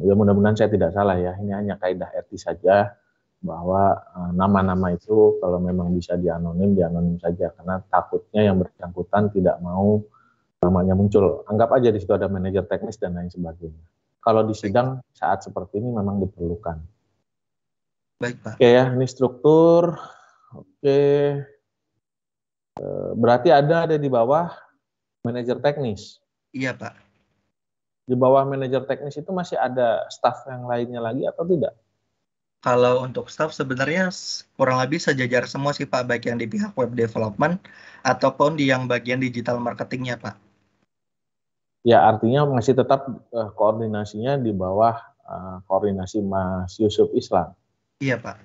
ya mudah-mudahan saya tidak salah ya. Ini hanya kaidah etis saja bahwa nama-nama itu kalau memang bisa dianonim saja, karena takutnya yang bersangkutan tidak mau namanya muncul. Anggap aja di situ ada manajer teknis dan lain sebagainya. Kalau di Baik, sidang saat seperti ini memang diperlukan. baik Pak. Oke ya, ini struktur. Oke, berarti ada di bawah manajer teknis. Iya Pak. Di bawah manajer teknis itu masih ada staf yang lainnya lagi atau tidak? Kalau untuk staff sebenarnya kurang lebih sejajar semua sih Pak, baik yang di pihak web development ataupun di yang bagian digital marketingnya Pak. Ya artinya masih tetap koordinasinya di bawah koordinasi Mas Yusuf Islam. Iya Pak.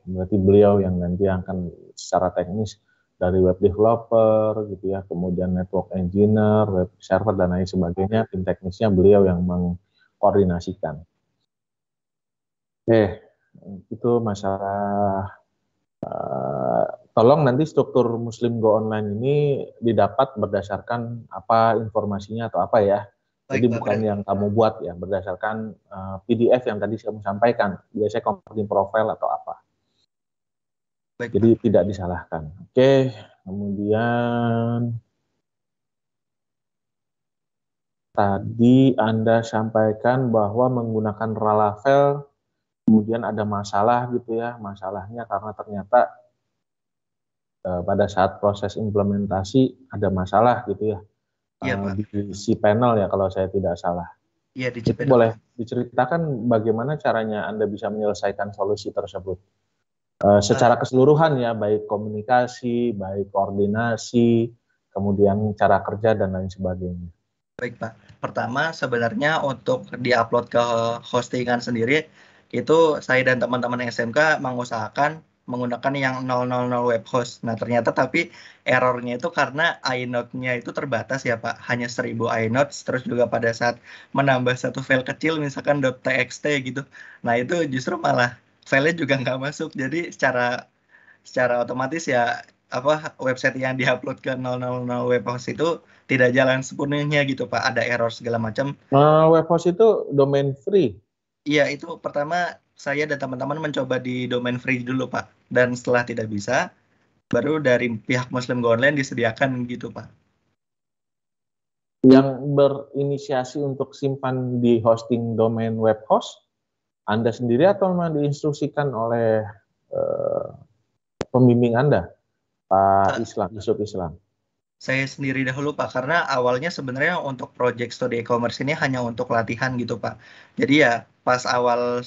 Berarti beliau yang nanti akan secara teknis dari web developer gitu ya, kemudian network engineer, web server dan lain sebagainya, tim teknisnya beliau yang mengkoordinasikan. Itu masalah. Tolong nanti struktur Muslim Go Online ini didapat berdasarkan apa informasinya atau apa ya. Baik Jadi Pak. bukan yang kamu buat ya, berdasarkan PDF yang tadi kamu sampaikan. Biasanya company profile atau apa. Baik Jadi Pak. tidak disalahkan. Oke, kemudian tadi Anda sampaikan bahwa menggunakan Laravel kemudian ada masalah gitu ya. Masalahnya karena ternyata pada saat proses implementasi ada masalah gitu ya. Iya Pak. Di cPanel ya kalau saya tidak salah. Iya di Itu Cipinang boleh Pak. diceritakan bagaimana caranya Anda bisa menyelesaikan solusi tersebut? Eh, Secara keseluruhan ya, baik komunikasi, baik koordinasi, kemudian cara kerja dan lain sebagainya. Baik Pak. Pertama sebenarnya untuk diupload ke hostingan sendiri itu saya dan teman-teman SMK mengusahakan menggunakan yang 000 web host. Nah ternyata tapi errornya itu karena inode-nya itu terbatas ya Pak. Hanya 1000 inodes, terus juga pada saat menambah satu file kecil misalkan .txt gitu. Nah itu justru malah filenya juga nggak masuk. Jadi secara secara otomatis ya apa website yang diupload ke 000 web host itu tidak jalan sepenuhnya gitu Pak, ada error segala macam. Web host itu domain free. Iya itu pertama saya dan teman-teman mencoba di domain free dulu Pak, dan setelah tidak bisa baru dari pihak Muslim Go Online disediakan gitu Pak. Yang berinisiasi untuk simpan di hosting domain web host Anda sendiri atau memang diinstruksikan oleh pembimbing Anda, Pak Islam, Yusuf Islam? Saya sendiri dahulu Pak, karena awalnya sebenarnya untuk project studi e-commerce ini hanya untuk latihan gitu Pak. Jadi ya pas awal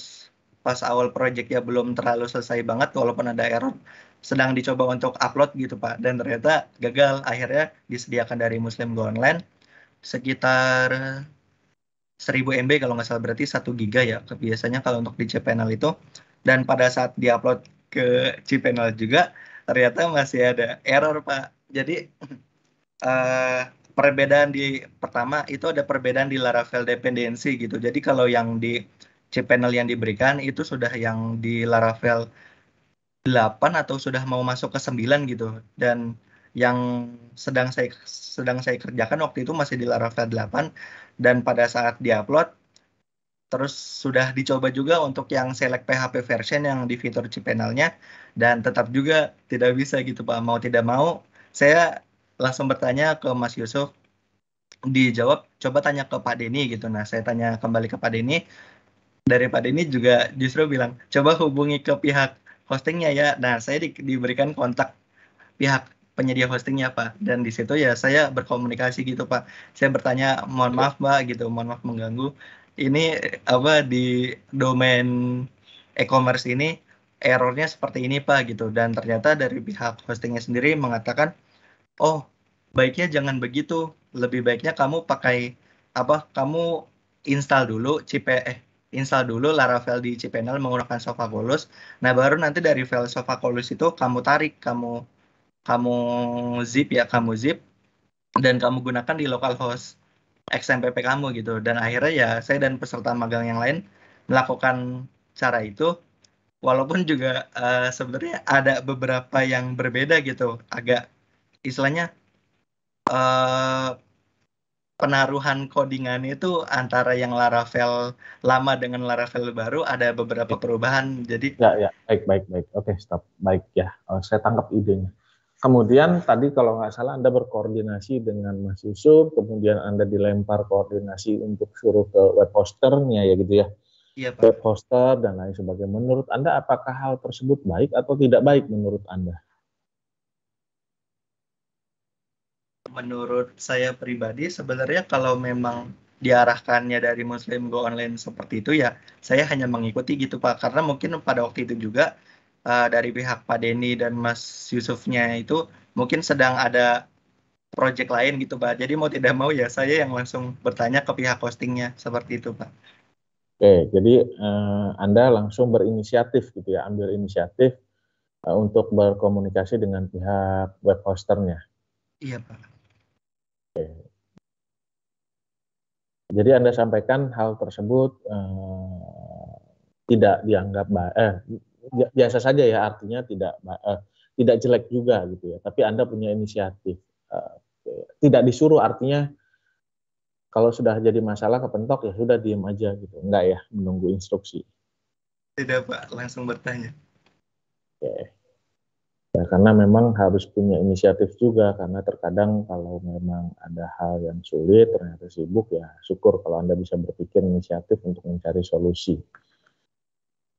projectnya belum terlalu selesai banget, walaupun ada error, sedang dicoba untuk upload gitu Pak, dan ternyata gagal. Akhirnya disediakan dari Muslim Go Online sekitar 1000 MB kalau nggak salah, berarti 1 GB ya biasanya kalau untuk di cPanel itu. Dan pada saat diupload ke cPanel juga ternyata masih ada error Pak. Jadi perbedaan di pertama itu ada perbedaan di Laravel dependency gitu. Jadi kalau yang di cPanel yang diberikan itu sudah yang di Laravel 8 atau sudah mau masuk ke 9 gitu. Dan yang sedang saya kerjakan waktu itu masih di Laravel 8 dan pada saat diupload terus sudah dicoba juga untuk yang select PHP version yang di fitur cPanel-nya dan tetap juga tidak bisa gitu Pak. Mau tidak mau saya langsung bertanya ke Mas Yusuf, dijawab coba tanya ke Pak Denny gitu. Nah, saya tanya kembali ke Pak Denny, dari Pak Denny juga justru bilang coba hubungi ke pihak hostingnya ya. Nah, saya diberikan kontak pihak penyedia hostingnya Pak, dan di situ ya saya berkomunikasi gitu Pak. Saya bertanya, mohon maaf Mbak gitu, mohon maaf mengganggu, ini apa di domain e-commerce ini errornya seperti ini Pak gitu, dan ternyata dari pihak hostingnya sendiri mengatakan, oh baiknya jangan begitu, lebih baiknya kamu pakai apa, kamu install dulu install dulu Laravel di cPanel menggunakan Sofacolus. Nah baru nanti dari file Sofacolus itu kamu tarik, kamu kamu kamu zip dan kamu gunakan di localhost XMPP kamu gitu. Dan akhirnya ya saya dan peserta magang yang lain melakukan cara itu, walaupun juga sebenarnya ada beberapa yang berbeda gitu, agak istilahnya eh, penaruhan codingan itu antara yang Laravel lama dengan Laravel baru ada beberapa perubahan. Jadi Ya, ya, baik, baik, baik. Oke, stop. Baik ya, saya tangkap idenya. Kemudian tadi kalau nggak salah Anda berkoordinasi dengan Mas Yusuf, kemudian Anda dilempar koordinasi untuk suruh ke web hosternya ya gitu ya. iya Pak, Web hoster dan lain sebagainya. Menurut Anda apakah hal tersebut baik atau tidak baik menurut Anda? menurut saya pribadi sebenarnya kalau memang diarahkannya dari Muslim Go Online seperti itu ya saya hanya mengikuti gitu Pak, karena mungkin pada waktu itu juga dari pihak Pak Denny dan Mas Yusufnya itu mungkin sedang ada project lain gitu Pak, jadi mau tidak mau ya saya yang langsung bertanya ke pihak hostingnya seperti itu Pak. Oke, jadi Anda langsung berinisiatif gitu ya, ambil inisiatif untuk berkomunikasi dengan pihak web hosternya. Iya Pak. Oke. Jadi Anda sampaikan hal tersebut tidak dianggap biasa saja ya, artinya tidak jelek juga gitu ya. Tapi Anda punya inisiatif. Tidak disuruh, artinya kalau sudah jadi masalah kepentok ya sudah diem aja gitu. Enggak ya, menunggu instruksi. Tidak Pak, langsung bertanya. Oke. Ya, karena memang harus punya inisiatif juga, karena terkadang kalau memang ada hal yang sulit, ternyata sibuk, ya syukur kalau Anda bisa berpikir inisiatif untuk mencari solusi.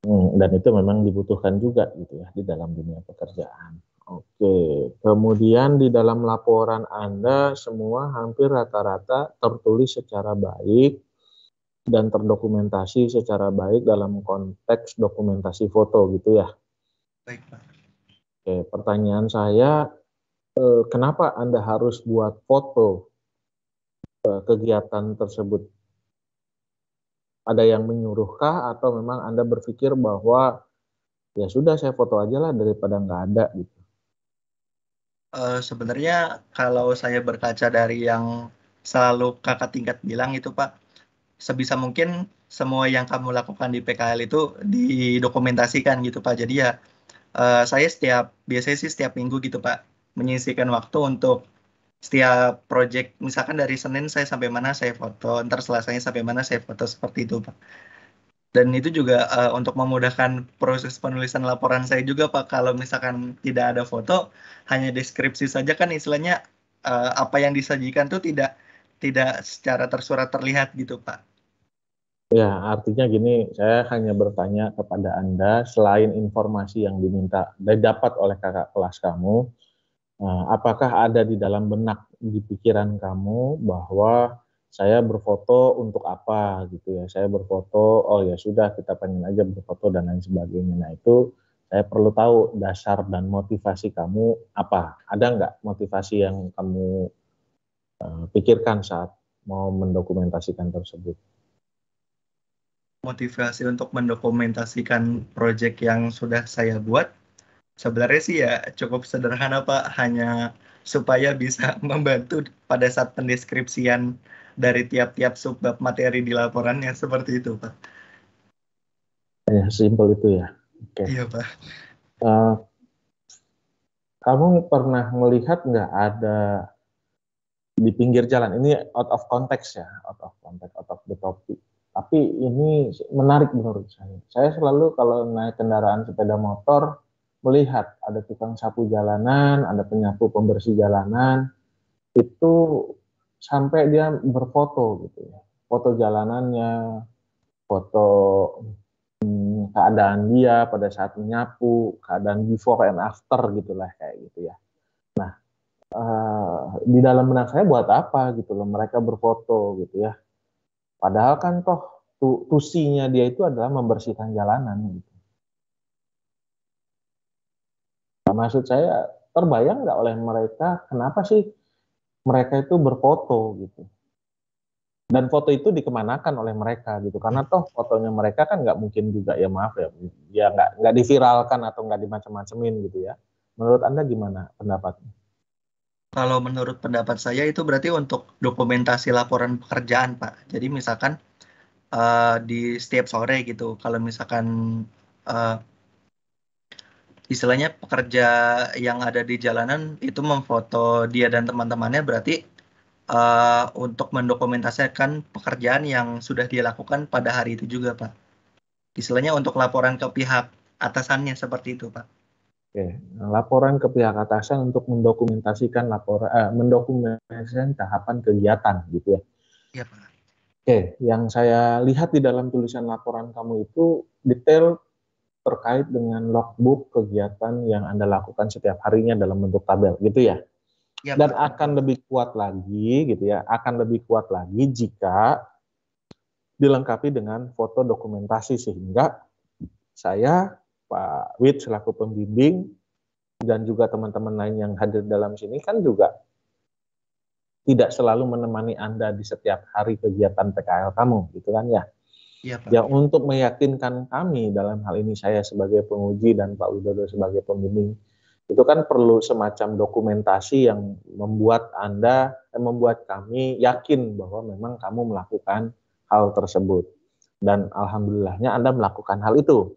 Dan itu memang dibutuhkan juga gitu ya di dalam dunia pekerjaan. Oke, kemudian di dalam laporan Anda semua hampir rata-rata tertulis secara baik dan terdokumentasi secara baik dalam konteks dokumentasi foto gitu ya. Baik Pak. Oke, pertanyaan saya, kenapa Anda harus buat foto kegiatan tersebut? Ada yang menyuruhkah atau memang Anda berpikir bahwa ya sudah saya foto aja lah daripada nggak ada gitu? Sebenarnya kalau saya berkaca dari yang selalu kakak tingkat bilang itu Pak, sebisa mungkin semua yang kamu lakukan di PKL itu didokumentasikan gitu Pak. Jadi ya saya biasanya sih setiap minggu gitu Pak, menyisihkan waktu untuk setiap project, misalkan dari Senin saya sampai mana saya foto, ntar Selasanya sampai mana saya foto, seperti itu Pak. Dan itu juga untuk memudahkan proses penulisan laporan saya juga Pak, kalau misalkan tidak ada foto, hanya deskripsi saja kan istilahnya apa yang disajikan tuh tidak tidak secara tersurat terlihat gitu Pak. Ya, artinya gini, saya hanya bertanya kepada Anda, selain informasi yang diminta dan dapat oleh kakak kelas kamu, apakah ada di dalam benak, di pikiran kamu bahwa saya berfoto untuk apa gitu ya, saya berfoto, oh ya sudah kita pengen aja berfoto dan lain sebagainya. Nah itu saya perlu tahu dasar dan motivasi kamu apa, ada nggak motivasi yang kamu pikirkan saat mau mendokumentasikan tersebut? Motivasi untuk mendokumentasikan project yang sudah saya buat sebenarnya sih ya cukup sederhana Pak, hanya supaya bisa membantu pada saat pendeskripsian dari tiap-tiap subbab materi di laporannya, seperti itu Pak. Ya, simpel itu ya. Oke. Iya, Pak. Eh, kamu pernah melihat nggak ada di pinggir jalan? Ini out of context ya, out of context, out of the topic. Tapi ini menarik menurut saya. Saya selalu kalau naik kendaraan sepeda motor melihat ada tukang sapu jalanan, ada penyapu pembersih jalanan, itu sampai dia berfoto gitu ya. Foto jalanannya, foto keadaan dia pada saat menyapu, keadaan before and after gitulah kayak gitu ya. Nah, di dalam benak saya buat apa gitu loh mereka berfoto gitu ya. Padahal kan toh tusinya dia itu adalah membersihkan jalanan gitu. Nah, maksud saya terbayang nggak oleh mereka kenapa sih mereka itu berfoto gitu. Dan foto itu dikemanakan oleh mereka gitu karena toh fotonya mereka kan nggak mungkin juga ya maaf ya nggak diviralkan atau nggak dimacam-macamin gitu ya. Menurut Anda gimana pendapatnya? Kalau menurut pendapat saya itu berarti untuk dokumentasi laporan pekerjaan, Pak. Jadi misalkan di setiap sore gitu, kalau misalkan eh, istilahnya pekerja yang ada di jalanan itu memfoto dia dan teman-temannya berarti untuk mendokumentasikan pekerjaan yang sudah dia lakukan pada hari itu juga, Pak. Istilahnya untuk laporan ke pihak atasannya seperti itu, Pak. Oke, nah, laporan ke pihak atasan untuk mendokumentasikan tahapan kegiatan gitu ya. Iya, Pak. Oke, yang saya lihat di dalam tulisan laporan kamu itu detail terkait dengan logbook kegiatan yang Anda lakukan setiap harinya dalam bentuk tabel gitu ya. Iya, Dan Pak. akan lebih kuat lagi gitu ya, akan lebih kuat lagi jika dilengkapi dengan foto dokumentasi sehingga saya Pak Wid selaku pembimbing dan juga teman-teman lain yang hadir dalam sini kan juga tidak selalu menemani Anda di setiap hari kegiatan PKL kamu gitu kan ya. Iya, Pak. Ya untuk meyakinkan kami dalam hal ini saya sebagai penguji dan Pak Widodo sebagai pembimbing itu kan perlu semacam dokumentasi yang membuat kami yakin bahwa memang kamu melakukan hal tersebut. Dan alhamdulillahnya Anda melakukan hal itu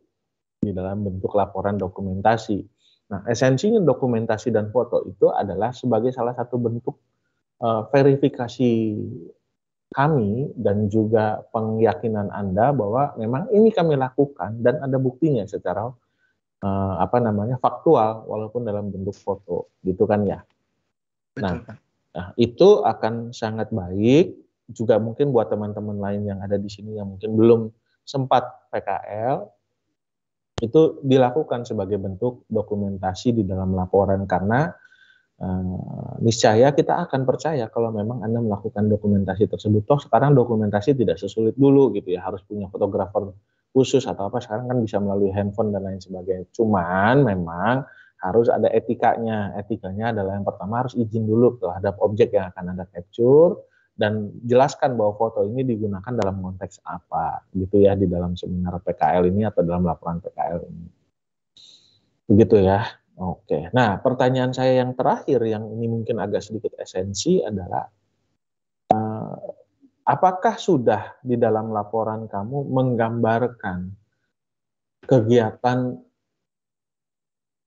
di dalam bentuk laporan dokumentasi. Nah, esensinya dokumentasi dan foto itu adalah sebagai salah satu bentuk verifikasi kami dan juga keyakinan Anda bahwa memang ini kami lakukan dan ada buktinya secara faktual walaupun dalam bentuk foto gitu kan ya. Betul, Nah, Pak. itu akan sangat baik juga mungkin buat teman-teman lain yang ada di sini yang mungkin belum sempat PKL itu dilakukan sebagai bentuk dokumentasi di dalam laporan karena niscaya kita akan percaya kalau memang Anda melakukan dokumentasi tersebut. Toh sekarang dokumentasi tidak sesulit dulu gitu ya, harus punya fotografer khusus atau apa, sekarang kan bisa melalui handphone dan lain sebagainya. Cuman memang harus ada etikanya. Etikanya adalah yang pertama harus izin dulu terhadap objek yang akan Anda capture dan jelaskan bahwa foto ini digunakan dalam konteks apa gitu ya di dalam seminar PKL ini atau dalam laporan PKL ini. Begitu ya. Oke. Nah, pertanyaan saya yang terakhir yang ini mungkin agak sedikit esensi adalah apakah sudah di dalam laporan kamu menggambarkan kegiatan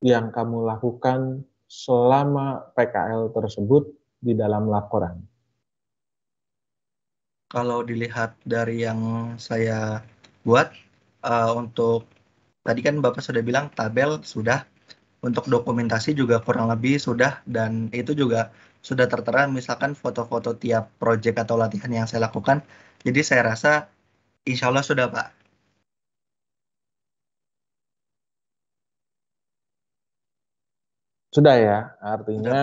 yang kamu lakukan selama PKL tersebut di dalam laporan? Kalau dilihat dari yang saya buat untuk tadi kan Bapak sudah bilang tabel sudah, untuk dokumentasi juga kurang lebih sudah, dan itu juga sudah tertera misalkan foto-foto tiap project atau latihan yang saya lakukan. Jadi saya rasa insya Allah sudah, Pak. Sudah ya, Sudah, artinya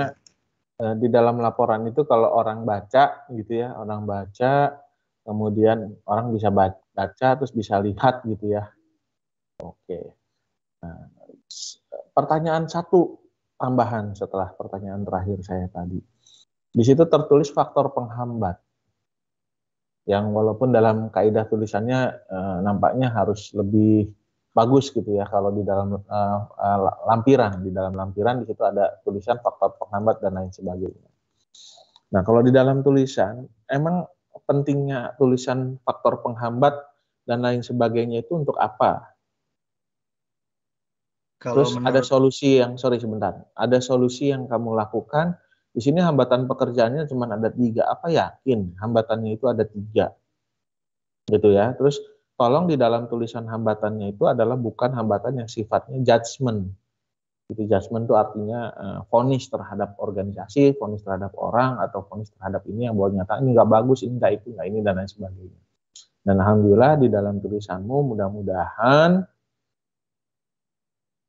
Pak. di dalam laporan itu kalau orang baca gitu ya, orang baca, kemudian orang bisa baca terus bisa lihat gitu ya. Oke. Nah, pertanyaan satu tambahan setelah pertanyaan terakhir saya tadi. Di situ tertulis faktor penghambat yang walaupun dalam kaidah tulisannya nampaknya harus lebih bagus gitu ya kalau di dalam lampiran di situ ada tulisan faktor penghambat dan lain sebagainya. Nah, kalau di dalam tulisan emang pentingnya tulisan faktor penghambat dan lain sebagainya itu untuk apa? Kalau Terus ada menurut solusi yang, sorry sebentar, ada solusi yang kamu lakukan. Di sini hambatan pekerjaannya cuma ada 3. Apa yakin hambatannya itu ada 3, gitu ya. Terus tolong di dalam tulisan hambatannya itu adalah bukan hambatan yang sifatnya judgement. Gitu, judgement itu artinya vonis terhadap organisasi, vonis terhadap orang, atau vonis terhadap ini yang bahwa nyata ini nggak bagus, ini nggak itu, nggak ini, dan lain sebagainya. Dan alhamdulillah di dalam tulisanmu mudah-mudahan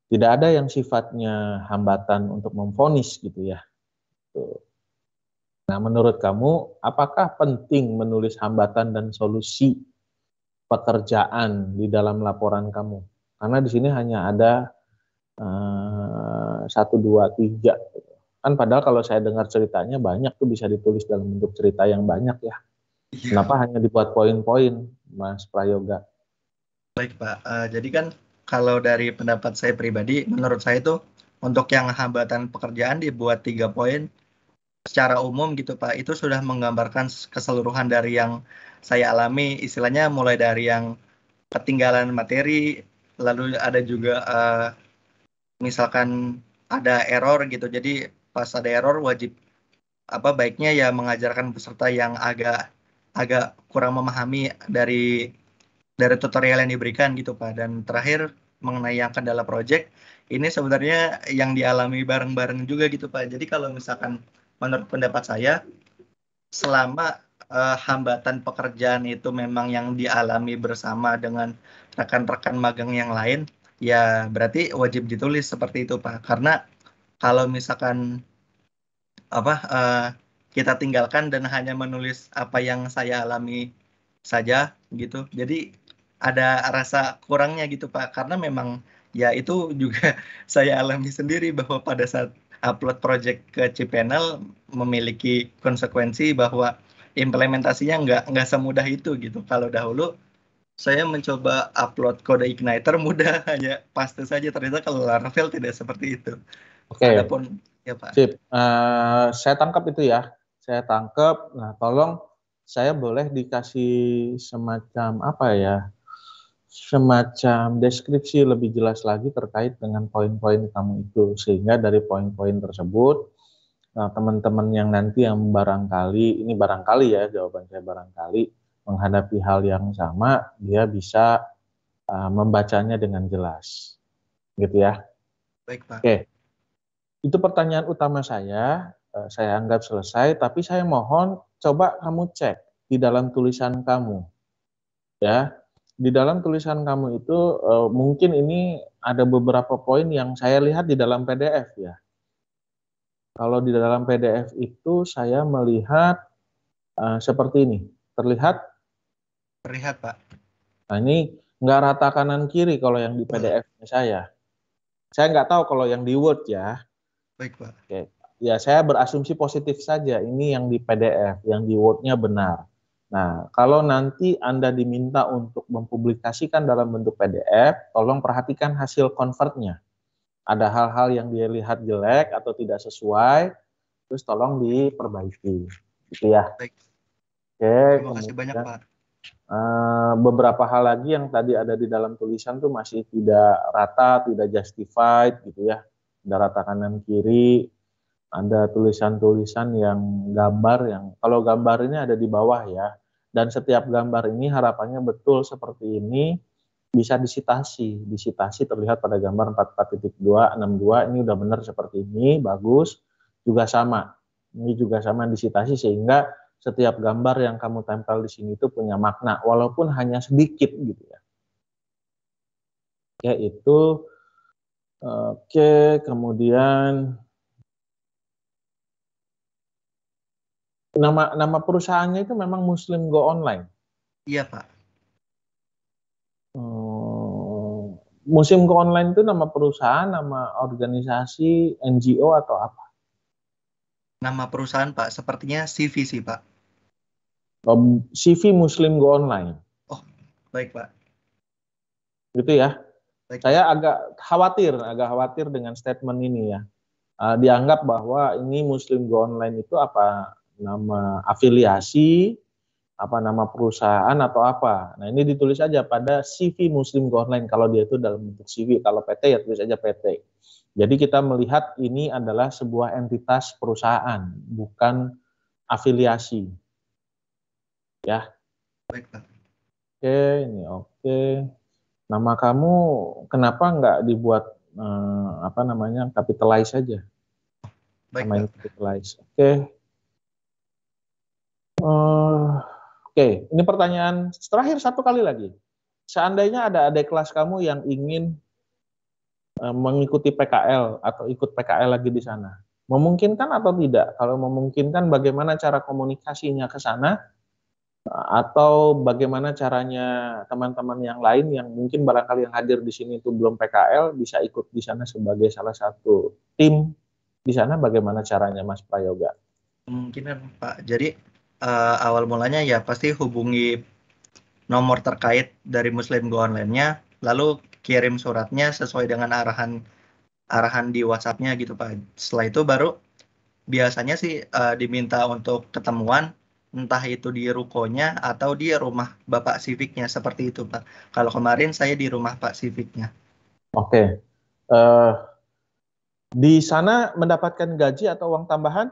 tidak ada yang sifatnya hambatan untuk memvonis gitu ya. Nah, menurut kamu apakah penting menulis hambatan dan solusi pekerjaan di dalam laporan kamu? Karena di sini hanya ada 1, 2, 3. Kan padahal kalau saya dengar ceritanya banyak tuh bisa ditulis dalam bentuk cerita yang banyak ya. Iya, Kenapa hanya dibuat poin-poin, Mas Prayoga? baik Pak. Jadi kan kalau dari pendapat saya pribadi, menurut saya itu untuk yang hambatan pekerjaan dibuat 3 poin secara umum gitu Pak. Itu sudah menggambarkan keseluruhan dari yang saya alami, istilahnya mulai dari yang ketinggalan materi, lalu ada juga misalkan ada error gitu. Jadi pas ada error wajib baiknya ya mengajarkan peserta yang agak agak kurang memahami dari tutorial yang diberikan gitu Pak. Dan terakhir mengenai yang kendala project, ini sebenarnya yang dialami bareng-bareng juga gitu Pak. Jadi kalau misalkan menurut pendapat saya, selama hambatan pekerjaan itu memang yang dialami bersama dengan rekan-rekan magang yang lain, ya berarti wajib ditulis seperti itu Pak. Karena kalau misalkan eh, kita tinggalkan dan hanya menulis apa yang saya alami saja gitu. Jadi ada rasa kurangnya gitu Pak, karena memang ya itu juga saya alami sendiri bahwa pada saat upload project ke cPanel memiliki konsekuensi bahwa implementasinya nggak semudah itu gitu. Kalau dahulu saya mencoba upload kode Igniter mudah, hanya paste saja, ternyata kalau Laravel tidak seperti itu. Oke, Adapun ya Pak. sip. Saya tangkap itu ya. Saya tangkap. Nah, tolong saya boleh dikasih semacam apa ya? Semacam deskripsi lebih jelas lagi terkait dengan poin-poin kamu itu, sehingga dari poin-poin tersebut teman-teman yang nanti yang barangkali ya, jawaban saya barangkali menghadapi hal yang sama, dia bisa membacanya dengan jelas, gitu ya. Baik Pak. Oke, itu pertanyaan utama saya anggap selesai, tapi saya mohon coba kamu cek di dalam tulisan kamu, ya. Di dalam tulisan kamu itu mungkin ini ada beberapa poin yang saya lihat di dalam PDF ya. Kalau di dalam PDF itu saya melihat seperti ini. Terlihat? Terlihat Pak. Nah, ini nggak rata kanan kiri kalau yang di PDF-nya saya. Saya nggak tahu kalau yang di Word ya. Baik Pak. Oke. Ya, saya berasumsi positif saja. Ini yang di PDF, yang di Word-nya benar. Nah, kalau nanti Anda diminta untuk mempublikasikan dalam bentuk PDF, tolong perhatikan hasil convert-nya. Ada hal-hal yang dia lihat jelek atau tidak sesuai, terus tolong diperbaiki. Gitu ya. Baik. Oke, Terima kasih banyak kemudian Pak. beberapa hal lagi yang tadi ada di dalam tulisan tuh masih tidak rata, tidak justified gitu ya. Ada rata kanan kiri, ada tulisan-tulisan yang gambar yang kalau gambar ini ada di bawah ya. Dan setiap gambar ini harapannya betul seperti ini bisa disitasi. Disitasi terlihat pada gambar 44.262 ini udah benar seperti ini, bagus. Juga sama. Ini juga sama disitasi sehingga setiap gambar yang kamu tempel di sini itu punya makna walaupun hanya sedikit gitu ya. Oke, itu oke, kemudian nama perusahaannya itu memang Muslim Go Online. Iya Pak. Muslim Go Online itu nama perusahaan, nama organisasi, NGO atau apa? Nama perusahaan Pak, sepertinya CV sih Pak. CV Muslim Go Online. Oh, baik Pak. Gitu ya. Baik Pak. Saya agak khawatir dengan statement ini ya. Dianggap bahwa ini Muslim Go Online itu apa nama afiliasi apa nama perusahaan atau apa. Nah, ini ditulis aja pada CV Muslim Go Online kalau dia itu dalam bentuk CV. Kalau PT ya tulis aja PT. Jadi kita melihat ini adalah sebuah entitas perusahaan, bukan afiliasi. Ya, Baik, Pak. oke, ini oke. Nama kamu kenapa nggak dibuat apa namanya capitalize saja? Baik, Namanya Pak. capitalize. Oke. Oke, ini pertanyaan terakhir satu kali lagi. Seandainya ada adik kelas kamu yang ingin mengikuti PKL atau ikut PKL lagi di sana, memungkinkan atau tidak? Kalau memungkinkan, bagaimana cara komunikasinya ke sana? Atau bagaimana caranya teman-teman yang lain yang mungkin barangkali yang hadir di sini itu belum PKL bisa ikut di sana sebagai salah satu tim di sana, bagaimana caranya Mas Prayoga? Kemungkinan, Pak. Jadi awal mulanya ya pasti hubungi nomor terkait dari Muslim Go Online-nya, lalu kirim suratnya sesuai dengan arahan arahan di WhatsApp-nya gitu, Pak. Setelah itu baru biasanya sih diminta untuk ketemuan, entah itu di rukonya atau di rumah Bapak Civic-nya, seperti itu, Pak. Kalau kemarin saya di rumah Pak Civic-nya. Oke, eh, di sana mendapatkan gaji atau uang tambahan?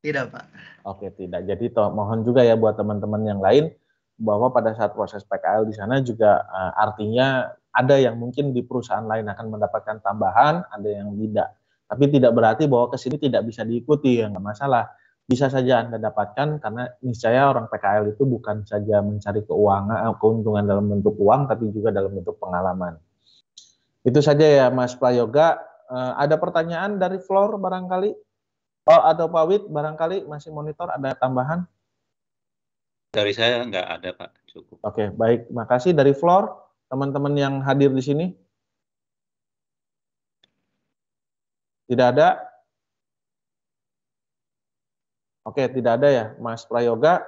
Tidak, Pak. Oke, tidak. Jadi mohon juga ya buat teman-teman yang lain bahwa pada saat proses PKL di sana juga artinya ada yang mungkin di perusahaan lain akan mendapatkan tambahan, ada yang tidak. Tapi tidak berarti bahwa ke sini tidak bisa diikuti, ya nggak masalah. Bisa saja Anda dapatkan karena niscaya orang PKL itu bukan saja mencari keuangan, keuntungan dalam bentuk uang, tapi juga dalam bentuk pengalaman. Itu saja ya Mas Prayoga. Ada pertanyaan dari floor barangkali? Oh, atau Pak Wid barangkali masih monitor ada tambahan? Dari saya nggak ada, Pak. Cukup. Oke, baik. Makasih dari floor, teman-teman yang hadir di sini. Tidak ada? Oke, tidak ada ya, Mas Prayoga.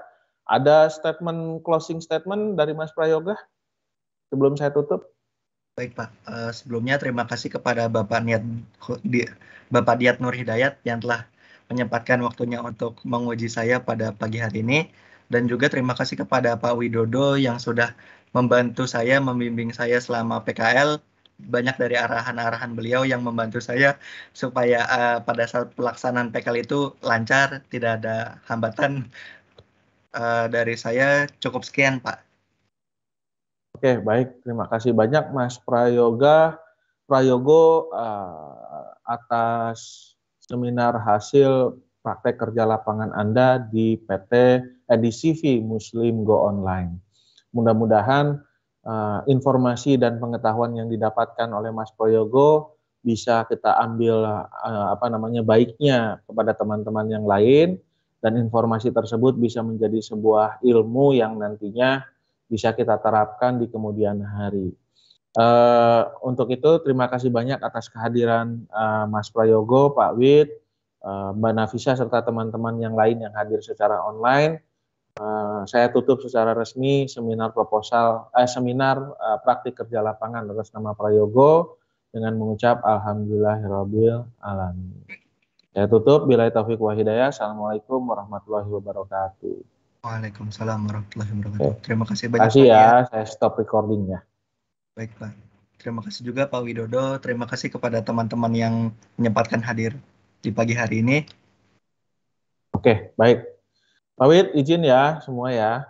Ada statement, closing statement dari Mas Prayoga sebelum saya tutup? Baik, Pak. Sebelumnya terima kasih kepada Bapak Diat Nur Hidayat yang telah menyempatkan waktunya untuk menguji saya pada pagi hari ini. Dan juga terima kasih kepada Pak Widodo yang sudah membantu saya, membimbing saya selama PKL. Banyak dari arahan-arahan beliau yang membantu saya supaya pada saat pelaksanaan PKL itu lancar, tidak ada hambatan. Dari saya cukup sekian, Pak. Oke, baik. Terima kasih banyak Mas Prayogo atas seminar hasil praktek kerja lapangan Anda di di CV Muslim Go Online. Mudah-mudahan informasi dan pengetahuan yang didapatkan oleh Mas Prayogo bisa kita ambil baiknya kepada teman-teman yang lain, dan informasi tersebut bisa menjadi sebuah ilmu yang nantinya bisa kita terapkan di kemudian hari. Untuk itu terima kasih banyak atas kehadiran Mas Prayogo, Pak Wid, Mbak Nafisa serta teman-teman yang lain yang hadir secara online. Saya tutup secara resmi seminar praktik kerja lapangan atas nama Prayogo dengan mengucap alhamdulillahirabbil alamin. Saya tutup, billahi taufiq wa hidayah. Assalamualaikum warahmatullahi wabarakatuh. Waalaikumsalam warahmatullahi wabarakatuh. Oke. Terima kasih Terima banyak, kasih Pak ya, Diat. saya stop recordingnya. Baik, Pak. Terima kasih juga Pak Widodo. Terima kasih kepada teman-teman yang menyempatkan hadir di pagi hari ini. Oke, baik. Pak Wid, izin ya semua ya.